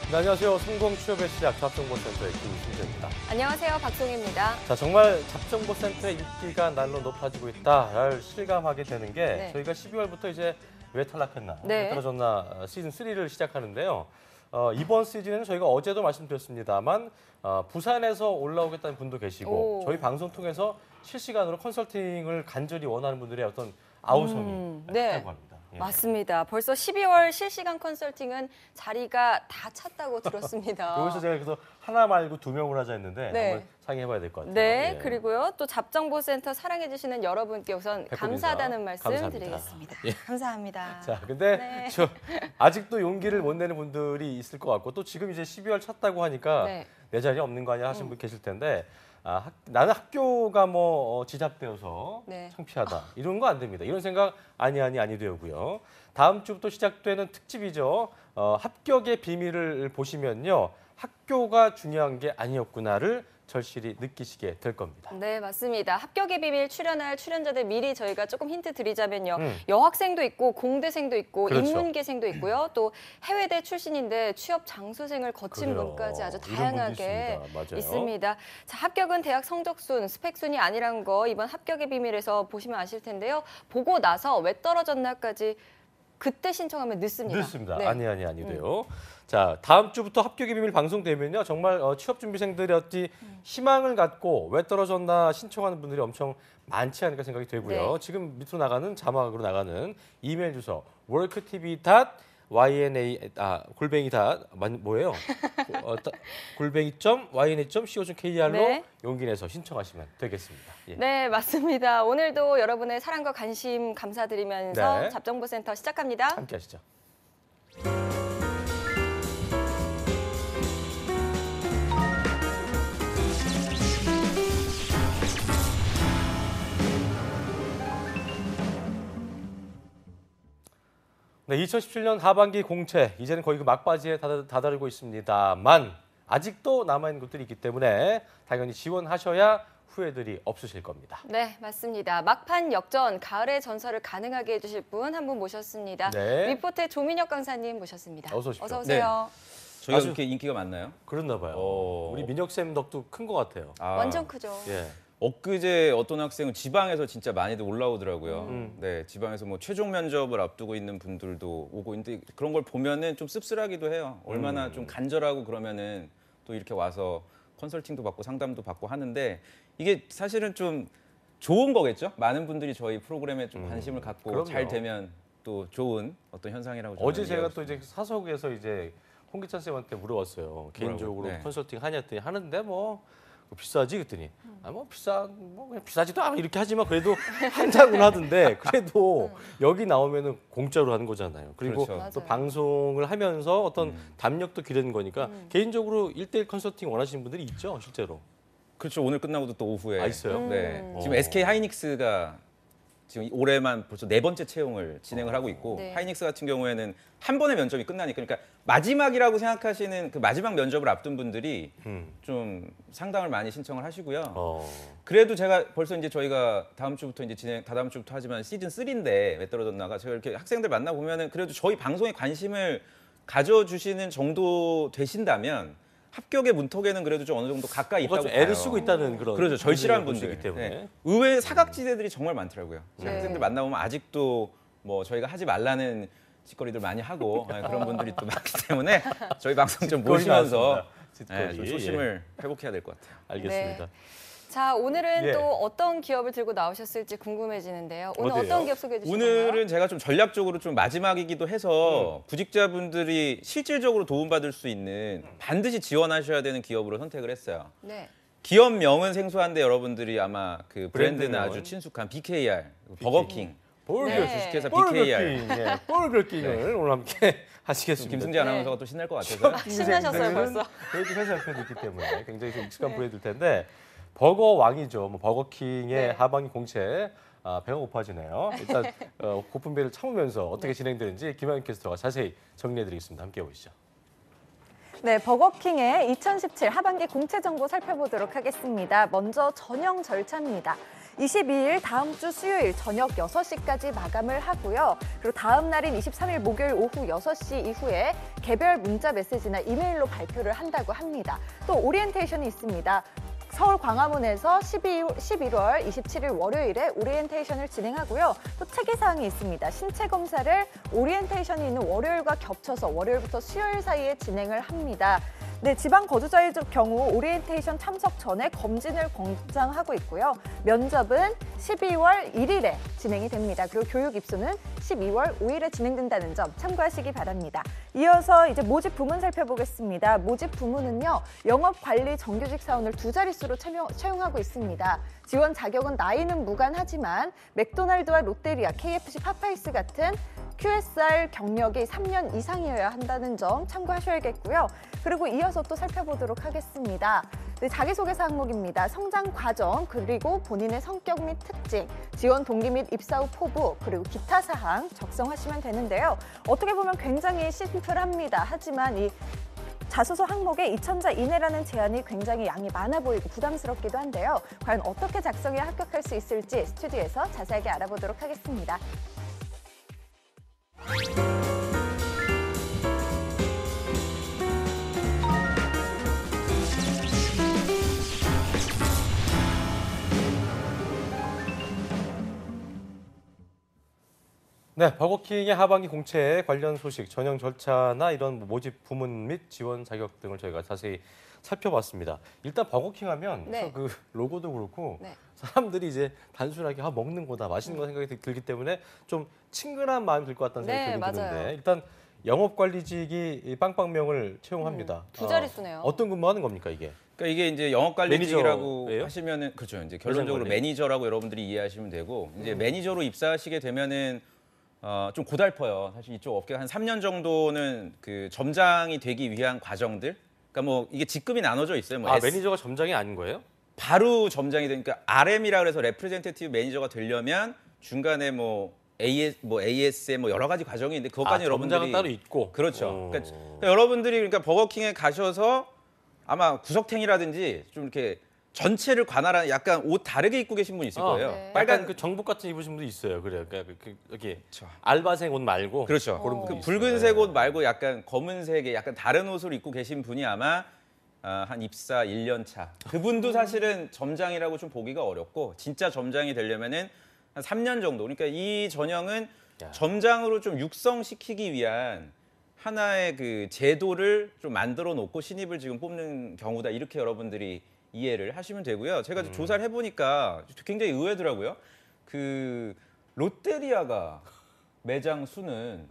네, 안녕하세요. 성공 취업의 시작 잡정보센터의 김신재입니다. 안녕하세요. 박송입니다. 자, 정말 잡정보센터의 인기가 날로 높아지고 있다를 실감하게 되는 게 저희가 12월부터 이제 왜 탈락했나, 왜 떨어졌나 시즌 3를 시작하는데요. 이번 시즌에는 저희가 어제도 말씀드렸습니다만 부산에서 올라오겠다는 분도 계시고 저희 방송 통해서 실시간으로 컨설팅을 간절히 원하는 분들의 어떤 아우성이 있다고 합니다. 예. 맞습니다. 벌써 12월 실시간 컨설팅은 자리가 다 찼다고 들었습니다. 여기서 제가 그래서 하나 말고 두 명을 하자 했는데 한번 상의해봐야 될 것 같아요. 네, 예. 그리고요. 또 잡정보센터 사랑해주시는 여러분께 우선 감사하다는 말씀 감사합니다. 드리겠습니다. 예. 감사합니다. 자, 근데 아직도 용기를 못 내는 분들이 있을 것 같고 또 지금 이제 12월 찼다고 하니까 내 자리 없는 거 아니야 하시는 분 계실 텐데 나는 학교가 지잡되어서 창피하다. 이런 거 안 됩니다. 이런 생각 아니 되고요. 다음 주부터 시작되는 특집이죠. 합격의 비밀을 보시면요. 학교가 중요한 게 아니었구나를 절실히 느끼시게 될 겁니다. 네, 맞습니다. 합격의 비밀 출연할 출연자들 미리 저희가 조금 힌트 드리자면요. 여학생도 있고 공대생도 있고 인문계생도 있고요. 또 해외대 출신인데 취업 장수생을 거친 분까지 아주 다양하게 있습니다. 자, 합격은 대학 성적순, 스펙순이 아니란 거 이번 합격의 비밀에서 보시면 아실 텐데요. 보고 나서 왜 떨어졌나까지 그때 신청하면 늦습니다. 늦습니다. 아니 돼요. 자, 다음 주부터 합격의 비밀 방송되면요. 정말 취업 준비생들의 어떤 희망을 갖고 왜 떨어졌나 신청하는 분들이 엄청 많지 않을까 생각이 되고요. 지금 밑으로 나가는 자막으로 나가는 이메일 주소 worktv.yna.yna.co.kr로 용기 내서 신청하시면 되겠습니다. 예. 네, 맞습니다. 오늘도 여러분의 사랑과 관심 감사드리면서 잡정보센터 시작합니다. 함께 하시죠. 네, 2017년 하반기 공채 이제는 거의 그 막바지에 다다르고 있습니다만 아직도 남아있는 곳들이 있기 때문에 당연히 지원하셔야 후회들이 없으실 겁니다. 네, 맞습니다. 막판 역전, 가을의 전설을 가능하게 해주실 분 한 분 모셨습니다. 위포트의 조민혁 강사님 모셨습니다. 어서 오십시오. 어서 오세요. 저희가 그렇게 인기가 많나요? 그렇나 봐요. 우리 민혁 쌤 덕도 큰 것 같아요. 완전 크죠. 예. 엊그제 어떤 학생은 지방에서 진짜 많이들 올라오더라고요. 네, 지방에서 최종 면접을 앞두고 있는 분들도 오고 있는데 그런 걸 보면은 좀 씁쓸하기도 해요. 얼마나 좀 간절하고 그러면은 또 이렇게 와서 컨설팅도 받고 상담도 받고 하는데 이게 사실은 좀 좋은 거겠죠? 많은 분들이 저희 프로그램에 좀 관심을 갖고 잘 되면 또 좋은 어떤 현상이라고 저는 어제 제가 또 이제 사석에서 이제 홍기찬 쌤한테 물어봤어요. 개인적으로 컨설팅 하냐 했더니 하는데 비싸지? 그랬더니 그냥 비싸지도 않아 이렇게 하지만 그래도 한다고는 하던데 그래도 여기 나오면은 공짜로 하는 거잖아요. 그리고 또 방송을 하면서 어떤 담력도 기르는 거니까 개인적으로 1:1 컨설팅 원하시는 분들이 있죠, 실제로. 그렇죠. 오늘 끝나고도 또 오후에 있어요? 네. 지금 SK 하이닉스가 지금 올해만 벌써 4번째 채용을 진행을 하고 있고 하이닉스 같은 경우에는 한 번의 면접이 끝나니까 그러니까 마지막이라고 생각하시는 그 마지막 면접을 앞둔 분들이 좀 상담을 많이 신청을 하시고요. 그래도 제가 벌써 이제 저희가 다음 주부터 이제 다다음 주부터 하지만 시즌 3인데 왜 떨어졌나가 제가 이렇게 학생들 만나 보면은 그래도 저희 방송에 관심을 가져주시는 정도 되신다면 합격의 문턱에는 그래도 좀 어느 정도 가까이 있다고 봐요. 애를 쓰고 있다는 그런 그렇죠. 절실한 분들이기 때문에 의외의 사각지대들이 정말 많더라고요. 학생들 만나보면 아직도 저희가 하지 말라는 짓거리들 많이 하고 그런 분들이 또 많기 때문에 저희 방송 좀 모시면서 좀 소심을 회복해야 될 것 같아요. 알겠습니다. 자, 오늘은 또 어떤 기업을 들고 나오셨을지 궁금해지는데요. 오늘 어떤 기업 소개해 주실 건가요? 오늘은 제가 좀 전략적으로 좀 마지막이기도 해서 구직자분들이 실질적으로 도움받을 수 있는 반드시 지원하셔야 되는 기업으로 선택을 했어요. 기업명은 생소한데 여러분들이 아마 그 브랜드는 아주 친숙한 BKR, 버거킹, 주식회사 BKR. 버거킹을 오늘 함께 하시겠습니다. 김승재 아나운서가 또 신날 것 같아서. 신나셨어요, 벌써. 저희도 회사 옆에 있기 때문에 굉장히 좀 익숙한 브랜드일 텐데 버거 왕이죠. 버거킹의 하반기 공채 배가 고파지네요. 일단 고픈 배를 참으면서 어떻게 진행되는지 김한영 캐스터가 자세히 정리해드리겠습니다. 함께 보시죠. 네, 버거킹의 2017 하반기 공채 정보 살펴보도록 하겠습니다. 먼저 전형 절차입니다. 22일 다음 주 수요일 저녁 6시까지 마감을 하고요. 그리고 다음 날인 23일 목요일 오후 6시 이후에 개별 문자 메시지나 이메일로 발표를 한다고 합니다. 또 오리엔테이션이 있습니다. 서울 광화문에서 11월 27일 월요일에 오리엔테이션을 진행하고요. 또 특이사항이 있습니다. 신체 검사를 오리엔테이션이 있는 월요일과 겹쳐서 월요일부터 수요일 사이에 진행을 합니다. 네, 지방 거주자의 경우 오리엔테이션 참석 전에 검진을 권장하고 있고요. 면접은 12월 1일에 진행이 됩니다. 그리고 교육 입소는 12월 5일에 진행된다는 점 참고하시기 바랍니다. 이어서 이제 모집 부문 살펴보겠습니다. 모집 부문은요, 영업관리 정규직 사원을 2자릿수로 채용하고 있습니다. 지원 자격은 나이는 무관하지만 맥도날드와 롯데리아, KFC, 파파이스 같은 QSR 경력이 3년 이상이어야 한다는 점 참고하셔야겠고요. 그리고 이어서 또 살펴보도록 하겠습니다. 네, 자기소개서 항목입니다. 성장 과정, 그리고 본인의 성격 및 특징, 지원 동기 및 입사 후 포부, 그리고 기타 사항 적성하시면 되는데요. 어떻게 보면 굉장히 심플합니다. 하지만 이 자소서 항목에 2,000자 이내라는 제한이 굉장히 양이 많아 보이고 부담스럽기도 한데요. 과연 어떻게 작성해야 합격할 수 있을지 스튜디오에서 자세하게 알아보도록 하겠습니다. 네, 버거킹의 하반기 공채 관련 소식, 전형 절차나 이런 모집 부문 및 지원 자격 등을 저희가 자세히 살펴봤습니다. 일단 버거킹 하면 네. 그 로고도 그렇고 네. 사람들이 이제 단순하게 먹는 거다, 맛있는 거 생각이 들기 때문에 좀 친근한 마음이 들 것 같다는 생각이 네, 들긴 맞아요. 드는데 일단 영업관리직이 이 빵빵명을 채용합니다. 2자릿수네요. 어떤 근무하는 겁니까 이게? 그러니까 이게 이제 영업관리직이라고 매니저예요? 하시면은 그렇죠. 이제 결론적으로 매장관리. 매니저라고 여러분들이 이해하시면 되고 이제 매니저로 입사하시게 되면은 좀 고달퍼요. 사실 이쪽 업계가 한 3년 정도는 그 점장이 되기 위한 과정들. 그러니까 뭐 이게 직급이 나눠져 있어요. 뭐 매니저가 점장이 아닌 거예요? 바로 점장이 되니까 RM이라 그래서 레프레젠테티브 매니저가 되려면 중간에 뭐 AS에 뭐 여러 가지 과정이 있는데 그것까지 여러분들이 점장은 따로 있고. 그렇죠. 그러니까 여러분들이 그러니까 버거킹에 가셔서 아마 구석탱이라든지 좀 이렇게 전체를 관할하는 약간 옷 다르게 입고 계신 분 있을 거예요. 네. 빨간 그 정복 같은 입으신 분도 있어요. 그래요. 그러니까 이렇게 알바생 옷 말고. 그렇죠. 그런 그 분이 붉은색 있어요. 옷 말고 약간 검은색의 약간 다른 옷을 입고 계신 분이 아마 한 입사 1년 차. 그분도 사실은 점장이라고 좀 보기가 어렵고 진짜 점장이 되려면은 한 3년 정도. 그러니까 이 전형은 점장으로 좀 육성시키기 위한 하나의 그 제도를 좀 만들어 놓고 신입을 지금 뽑는 경우다. 이렇게 여러분들이 이해를 하시면 되고요. 제가 조사를 해보니까 굉장히 의외더라고요. 그 롯데리아가 매장 수는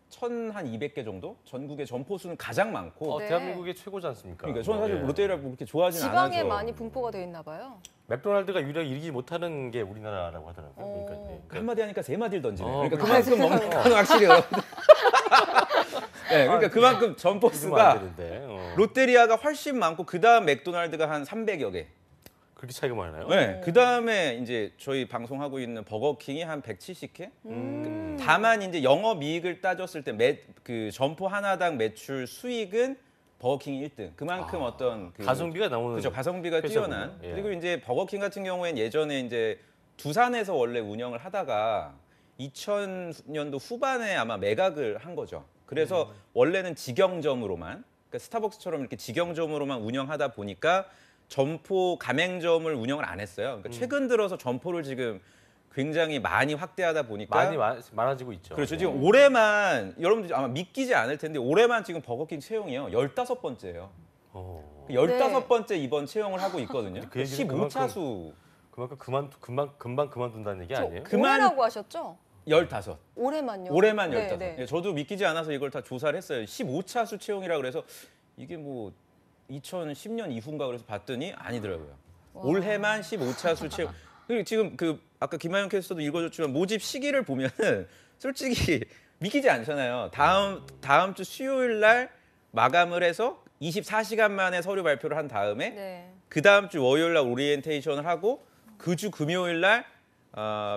1,200개 정도? 전국의 점포 수는 가장 많고. 네. 대한민국의 최고지 않습니까? 그러니까 저는 사실 예. 롯데리아를 그렇게 좋아하지는 지방에 않아서. 많이 분포가 되어 있나 봐요. 맥도날드가 유일하게 이기지 못하는 게 우리나라라고 하더라고요. 그러니까, 예. 한마디 하니까 세 마디를 던지네. 어, 그러니까 그래. 그만큼 먹는 건 확실히 여러분들. 네, 그러니까 그만큼 점포 이러면 안 수가 되는데. 롯데리아가 훨씬 많고 그다음 맥도날드가 한 300여 개. 그렇게 차이가 많아요? 네, 그다음에 이제 저희 방송하고 있는 버거킹이 한 170개. 다만 이제 영업이익을 따졌을 때 그 점포 하나당 매출 수익은 버거킹이 1등. 그만큼 어떤 그 가성비가 나오는. 그렇죠. 가성비가 회사군요. 뛰어난. 예. 그리고 이제 버거킹 같은 경우에는 예전에 이제 두산에서 원래 운영을 하다가 2000년도 후반에 아마 매각을 한 거죠. 그래서 원래는 직영점으로만, 그러니까 스타벅스처럼 이렇게 직영점으로만 운영하다 보니까 점포 가맹점을 운영을 안 했어요. 그러니까 최근 들어서 점포를 지금 굉장히 많이 확대하다 보니까 많아지고 있죠. 그렇죠. 지금 올해만 여러분들 아마 믿기지 않을 텐데 올해만 지금 버거킹 채용이요 15번째예요. 15번째 이번 채용을 하고 있거든요. 그 얘기는 15차수 그만큼 금방 그만둔다는 얘기 저 아니에요? 올해라고 하셨죠? 15. 올해만요? 올해만 네, 15. 네. 예, 저도 믿기지 않아서 이걸 다 조사를 했어요. 15차수 채용이라 그래서 이게 뭐 2010년 이후인가 그래서 봤더니 아니더라고요. 올해만 15차수 채용. 그리고 지금 그 아까 김하영 캐스터도 읽어줬지만 모집 시기를 보면은 솔직히 믿기지 않잖아요. 다음 주 수요일 날 마감을 해서 24시간 만에 서류 발표를 한 다음에 네. 그 다음 주 월요일 날 오리엔테이션을 하고 그 주 금요일 날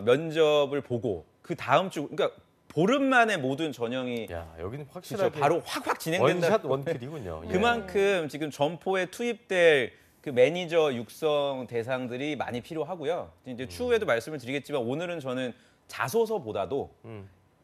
면접을 보고 그 다음 주 그러니까 보름 만에 모든 전형이 야, 여기는 그렇죠. 확실하게 바로 확 진행된다. 원샷 원킬이군요. 예. 그만큼 지금 점포에 투입될 그 매니저 육성 대상들이 많이 필요하고요. 이제 추후에도 말씀을 드리겠지만 오늘은 저는 자소서보다도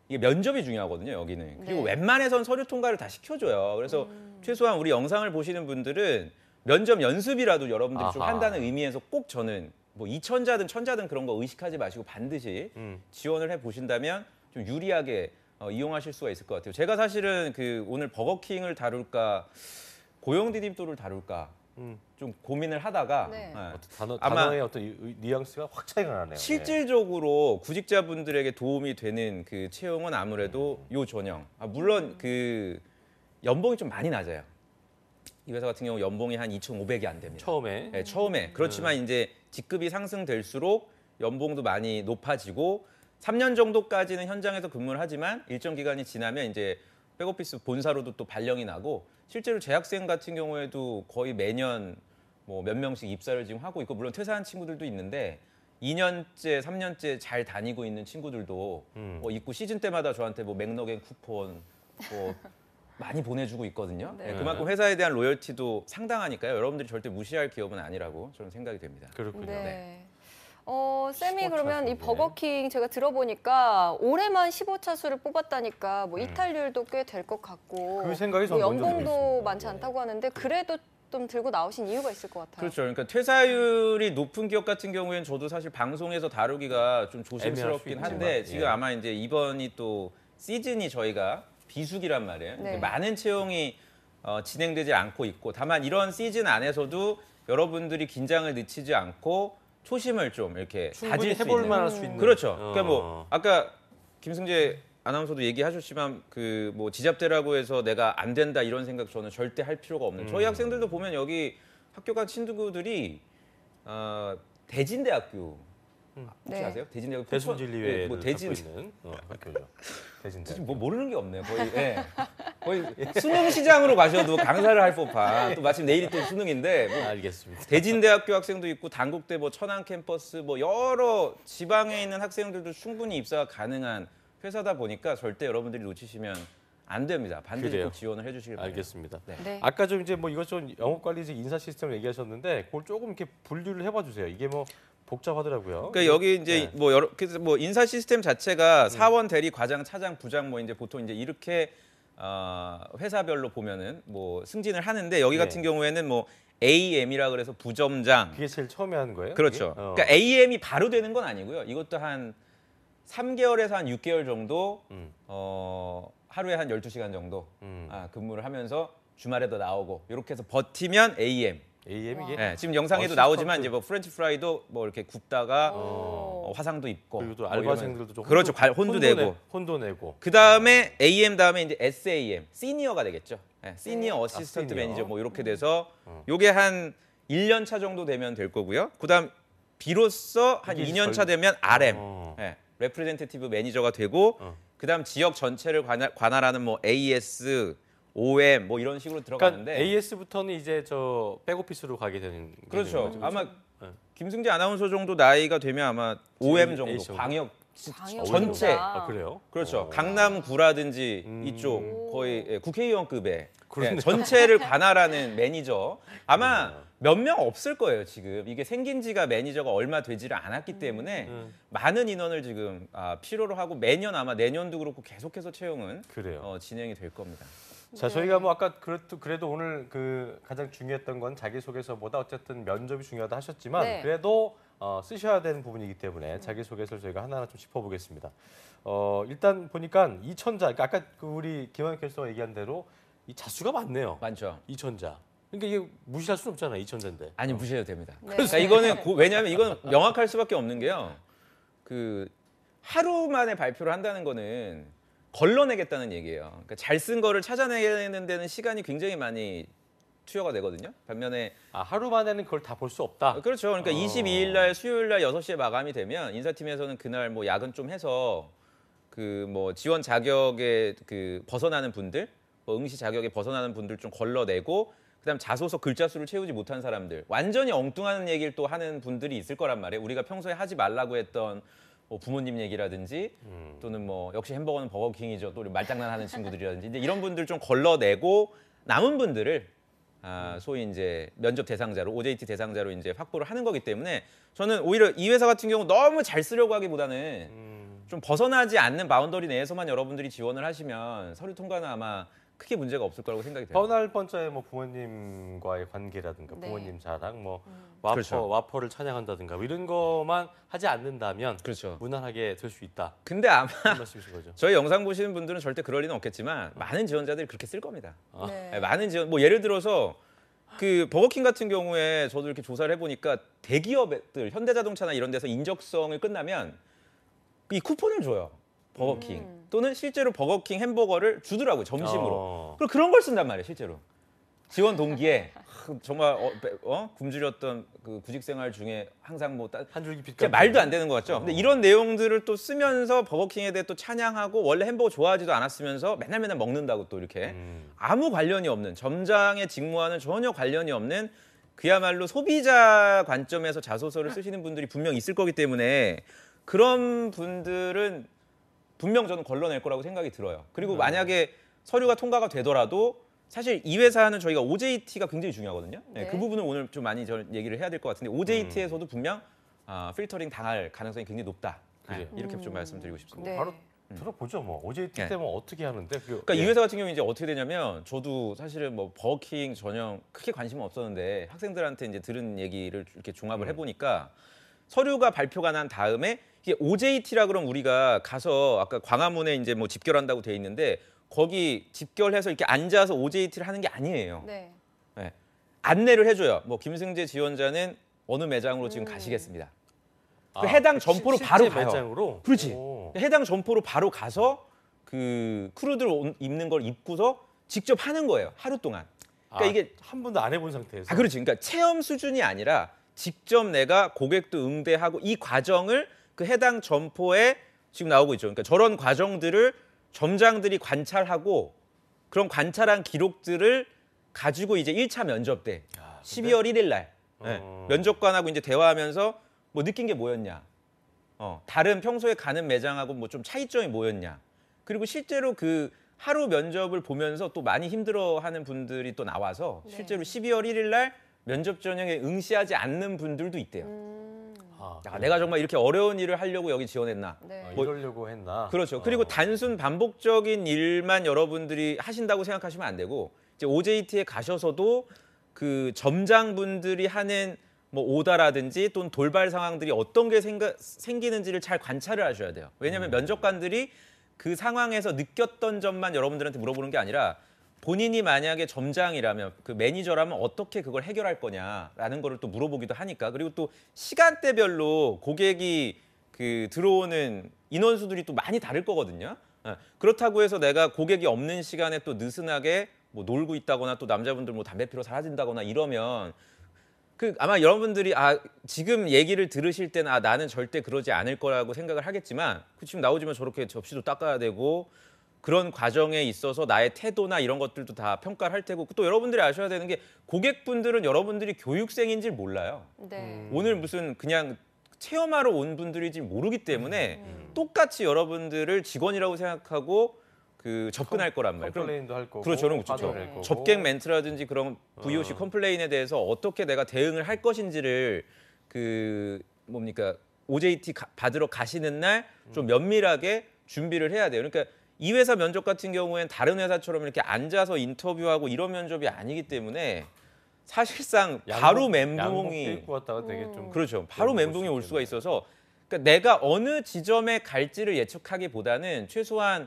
이게 면접이 중요하거든요, 여기는. 그리고 네. 웬만해선 서류 통과를 다 시켜줘요. 그래서 최소한 우리 영상을 보시는 분들은 면접 연습이라도 여러분들이 좀 아하. 한다는 의미에서 꼭 저는 뭐 2천자든 1000자든 그런 거 의식하지 마시고 반드시 지원을 해 보신다면 좀 유리하게 이용하실 수가 있을 것 같아요. 제가 사실은 그 오늘 버거킹을 다룰까 고용 디딤돌을 다룰까 좀 고민을 하다가 네. 아마 단어의 어떤 뉘앙스가 확 차이가 나네요. 실질적으로 구직자분들에게 도움이 되는 그 채용은 아무래도 요 전형. 물론 그 연봉이 좀 많이 낮아요. 이 회사 같은 경우 연봉이 한 2,500이 안 됩니다. 처음에. 네, 처음에. 그렇지만 이제 직급이 상승될수록 연봉도 많이 높아지고 3년 정도까지는 현장에서 근무를 하지만 일정 기간이 지나면 이제 백오피스 본사로도 또 발령이 나고 실제로 재학생 같은 경우에도 거의 매년 뭐 몇 명씩 입사를 지금 하고 있고 물론 퇴사한 친구들도 있는데 2년째, 3년째 잘 다니고 있는 친구들도 뭐 있고 시즌 때마다 저한테 뭐 맥너겐 쿠폰 뭐 많이 보내주고 있거든요. 네. 네, 그만큼 회사에 대한 로열티도 상당하니까요. 여러분들이 절대 무시할 기업은 아니라고 저는 생각이 됩니다. 그렇군요. 네. 쌤이 15차 그러면 이 수네. 버거킹 제가 들어보니까 올해만 15차수를 뽑았다니까 뭐 이탈률도 꽤 될 것 같고 그 생각이 뭐 저는 먼저 연봉도 들었습니다. 많지 않다고 하는데 그래도 좀 들고 나오신 이유가 있을 것 같아요. 그렇죠. 그러니까 퇴사율이 높은 기업 같은 경우에는 저도 사실 방송에서 다루기가 좀 조심스럽긴 애매할 수 한데 있지만, 지금 예. 아마 이제 이번이 또 시즌이 저희가 비수기란 말이에요. 네. 많은 채용이 진행되지 않고 있고 다만 이런 시즌 안에서도 여러분들이 긴장을 늦추지 않고 초심을 좀 이렇게 충분히 다질 수 해볼 있는. 만할 수 있는. 그렇죠. 그러니까 뭐 아까 김승재 아나운서도 얘기하셨지만 그 뭐 지잡대라고 해서 내가 안 된다 이런 생각 저는 절대 할 필요가 없는. 저희 학생들도 보면 여기 학교 간 친구들이 대진대학교 혹시 네. 아세요? 대진대학교 대순진리회를 뭐 대진 갖고 있는 학교죠. 대진대. 뭐 모르는 게 없네요. 거의 수능 시장으로 가셔도 강사를 할 법한. 또 마침 내일이 또 수능인데 뭐 알겠습니다. 대진대학교 학생도 있고 단국대 뭐 천안 캠퍼스 뭐 여러 지방에 있는 학생들도 충분히 입사가 가능한 회사다 보니까 절대 여러분들이 놓치시면 안 됩니다. 반드시 그래요. 꼭 지원을 해주시길 바랍니다. 알겠습니다. 네. 네. 아까 좀 이제 뭐 이것저것 영업관리직 인사 시스템을 얘기하셨는데 그걸 조금 이렇게 분류를 해봐 주세요. 이게 뭐 복잡하더라고요. 그러니까 여기 이제 네. 뭐 여러 그래서 뭐 인사 시스템 자체가 사원, 대리, 과장, 차장, 부장 뭐 이제 보통 이제 이렇게 회사별로 보면은 뭐 승진을 하는데 여기 네. 같은 경우에는 뭐 AM이라 그래서 부점장. 그게 제일 처음에 하는 거예요? 그렇죠. 그게? 그러니까 AM이 바로 되는 건 아니고요. 이것도 한 3개월에서 한 6개월 정도 하루에 한 12시간 정도 근무를 하면서 주말에도 나오고 이렇게 해서 버티면 AM. AM 이게 네, 지금 영상에도 어시스턴트. 나오지만 이제 뭐 프렌치 프라이도 뭐 이렇게 굽다가 화상도 입고 그리고 또 뭐 알바생들도 좀 그렇죠. 혼도 내고. 혼도 내고. 그 다음에 AM 다음에 이제 SAM, 시니어가 되겠죠. 네, 시니어 어시스턴트 시니어. 매니저 뭐 이렇게 돼서 요게 한 1년 차 정도 되면 될 거고요. 그다음 비로소 한 이게 2년 차 되면 RM, 어. 네, 레프레젠테티브 매니저가 되고 그다음 지역 전체를 관할하는 뭐 AS, OM 뭐 이런 식으로 그러니까 들어가는데 AS부터는 이제 저 백오피스로 가게 되는 그렇죠. 거죠. 아마 네. 김승재 아나운서 정도 나이가 되면 아마 OM 정도, A 정도? 광역 광역 전체. 진짜. 아, 그래요? 그렇죠. 강남구라든지 이쪽 거의 국회의원급의 그렇네요. 전체를 관할하는 매니저. 아마 몇 명 없을 거예요, 지금. 이게 생긴 지가 매니저가 얼마 되지를 않았기 때문에 많은 인원을 지금 필요로 하고 매년 아마 내년도 그렇고 계속해서 채용은 그래요. 진행이 될 겁니다. 자, 저희가 뭐 아까 그래도 오늘 그 가장 중요했던 건 자기소개서보다 어쨌든 면접이 중요하다 하셨지만 네. 그래도 쓰셔야 되는 부분이기 때문에 자기소개서를 저희가 하나하나 좀 짚어보겠습니다. 일단 보니까 2천자, 그러니까 아까 그 우리 김환 교수가 얘기한 대로 이 자수가 많네요. 많죠. 2천자. 그러니까 이게 무시할 수는 없잖아요, 2천자인데. 아니 무시해도 됩니다. 네. 그러니까 이거는 왜냐하면 이건 명확할 수밖에 없는 게요. 그 하루 만에 발표를 한다는 거는 걸러내겠다는 얘기예요. 그러니까 잘 쓴 거를 찾아내는 데는 시간이 굉장히 많이 투여가 되거든요. 반면에 하루 만에는 그걸 다 볼 수 없다. 그렇죠. 그러니까 22일 날 수요일 날 6시에 마감이 되면 인사팀에서는 그날 뭐 야근 좀 해서 그 뭐 지원 자격에 그 벗어나는 분들, 뭐 응시 자격에 벗어나는 분들 좀 걸러내고 그다음 자소서 글자 수를 채우지 못한 사람들, 완전히 엉뚱한 얘기를 또 하는 분들이 있을 거란 말이에요. 우리가 평소에 하지 말라고 했던 뭐 부모님 얘기라든지 또는 뭐 역시 햄버거는 버거킹이죠. 또 우리 말장난하는 친구들이라든지 이제 이런 분들 좀 걸러내고 남은 분들을 소위 이제 면접 대상자로 OJT 대상자로 이제 확보를 하는 거기 때문에 저는 오히려 이 회사 같은 경우 너무 잘 쓰려고 하기보다는 좀 벗어나지 않는 바운더리 내에서만 여러분들이 지원을 하시면 서류 통과는 아마 크게 문제가 없을 거라고 생각이 돼요. 뻔할 뻔짜에 뭐 부모님과의 관계라든가 네. 부모님 자랑, 뭐 그렇죠. 와퍼를 찬양한다든가 뭐 이런 것만 하지 않는다면 그렇죠. 무난하게 될 수 있다. 근데 아마 그런 말씀이신 거죠. 저희 영상 보시는 분들은 절대 그럴 리는 없겠지만 많은 지원자들이 그렇게 쓸 겁니다. 네. 네, 많은 지원, 뭐 예를 들어서 그 버거킹 같은 경우에 저도 이렇게 조사를 해보니까 대기업들, 현대자동차나 이런 데서 인적성을 끝나면 이 쿠폰을 줘요. 버거킹 또는 실제로 버거킹 햄버거를 주더라고요, 점심으로. 그럼 그런 걸 쓴단 말이에요, 실제로. 지원 동기에 정말 굶주렸던 그 구직 생활 중에 항상 뭐 한 줄기 빛 진짜 말도 안 되는 것 같죠. 근데 이런 내용들을 또 쓰면서 버거킹에 대해 또 찬양하고 원래 햄버거 좋아하지도 않았으면서 맨날 먹는다고 또 이렇게 아무 관련이 없는, 점장의 직무와는 전혀 관련이 없는 그야말로 소비자 관점에서 자소서를 쓰시는 분들이 분명 있을 거기 때문에 그런 분들은 분명 저는 걸러낼 거라고 생각이 들어요. 그리고 만약에 서류가 통과가 되더라도 사실 이 회사는 저희가 OJT가 굉장히 중요하거든요. 네. 네. 그 부분은 오늘 좀 많이 얘기를 해야 될 것 같은데 OJT에서도 분명 필터링 당할 가능성이 굉장히 높다. 네, 이렇게 좀 말씀드리고 싶습니다. 네. 바로 들어보죠. 뭐 OJT 네. 때문에 어떻게 하는데? 그러니까 이 회사 같은 경우 이제 어떻게 되냐면 저도 사실은 뭐 버거킹 전형 크게 관심은 없었는데 학생들한테 이제 들은 얘기를 이렇게 종합을 해보니까 서류가 발표가 난 다음에 이게 OJT라 그러면 우리가 가서 아까 광화문에 이제 뭐 집결한다고 돼 있는데 거기 집결해서 이렇게 앉아서 OJT를 하는 게 아니에요. 네. 네. 안내를 해줘요. 뭐 김승재 지원자는 어느 매장으로 지금 가시겠습니다. 그 해당 점포로 바로 가요. 매장으로? 그렇지. 오. 해당 점포로 바로 가서 그 크루들 입는 걸 입고서 직접 하는 거예요. 하루 동안. 그러니까 이게 한 번도 안 해본 상태에서. 그렇지. 그러니까 체험 수준이 아니라 직접 내가 고객도 응대하고 이 과정을 그 해당 점포에 지금 나오고 있죠. 그러니까 저런 과정들을 점장들이 관찰하고 그런 관찰한 기록들을 가지고 이제 1차 면접 때 12월 1일 날 면접관하고 이제 대화하면서 뭐 느낀 게 뭐였냐. 다른 평소에 가는 매장하고 뭐 좀 차이점이 뭐였냐. 그리고 실제로 그 하루 면접을 보면서 또 많이 힘들어하는 분들이 또 나와서 실제로 12월 1일 날 면접 전형에 응시하지 않는 분들도 있대요. 내가 정말 이렇게 어려운 일을 하려고 여기 지원했나. 네. 이러려고 했나. 그렇죠. 그리고 단순 반복적인 일만 여러분들이 하신다고 생각하시면 안 되고 이제 OJT에 가셔서도 그 점장분들이 하는 뭐 오다라든지 또는 돌발 상황들이 어떤 게 생기는지를 잘 관찰을 하셔야 돼요. 왜냐하면 면접관들이 그 상황에서 느꼈던 점만 여러분들한테 물어보는 게 아니라 본인이 만약에 점장이라면 그 매니저라면 어떻게 그걸 해결할 거냐라는 거를 또 물어보기도 하니까. 그리고 또 시간대별로 고객이 그 들어오는 인원수들이 또 많이 다를 거거든요. 그렇다고 해서 내가 고객이 없는 시간에 또 느슨하게 뭐 놀고 있다거나 또 남자분들 뭐 담배 피러 사라진다거나 이러면 그 아마 여러분들이 지금 얘기를 들으실 때는 나는 절대 그러지 않을 거라고 생각을 하겠지만 지금 나오지만 저렇게 접시도 닦아야 되고 그런 과정에 있어서 나의 태도나 이런 것들도 다 평가를 할 테고 또 여러분들이 아셔야 되는 게 고객분들은 여러분들이 교육생인지 몰라요. 네. 오늘 무슨 그냥 체험하러 온 분들인지 모르기 때문에 똑같이 여러분들을 직원이라고 생각하고 그 접근할 거란 말이에요. 컴플레인도 할 거고. 그렇죠. 그렇죠. 할 거고. 접객 멘트라든지 그런 VOC 컴플레인에 대해서 어떻게 내가 대응을 할 것인지를 그 뭡니까 OJT 받으러 가시는 날 좀 면밀하게 준비를 해야 돼요. 그러니까 이 회사 면접 같은 경우엔 다른 회사처럼 이렇게 앉아서 인터뷰하고 이런 면접이 아니기 때문에 사실상 바로 멘붕이 입고 왔다가 되게 좀 그렇죠. 바로 멘붕이 올 수가 있어서 그러니까 내가 어느 지점에 갈지를 예측하기보다는 최소한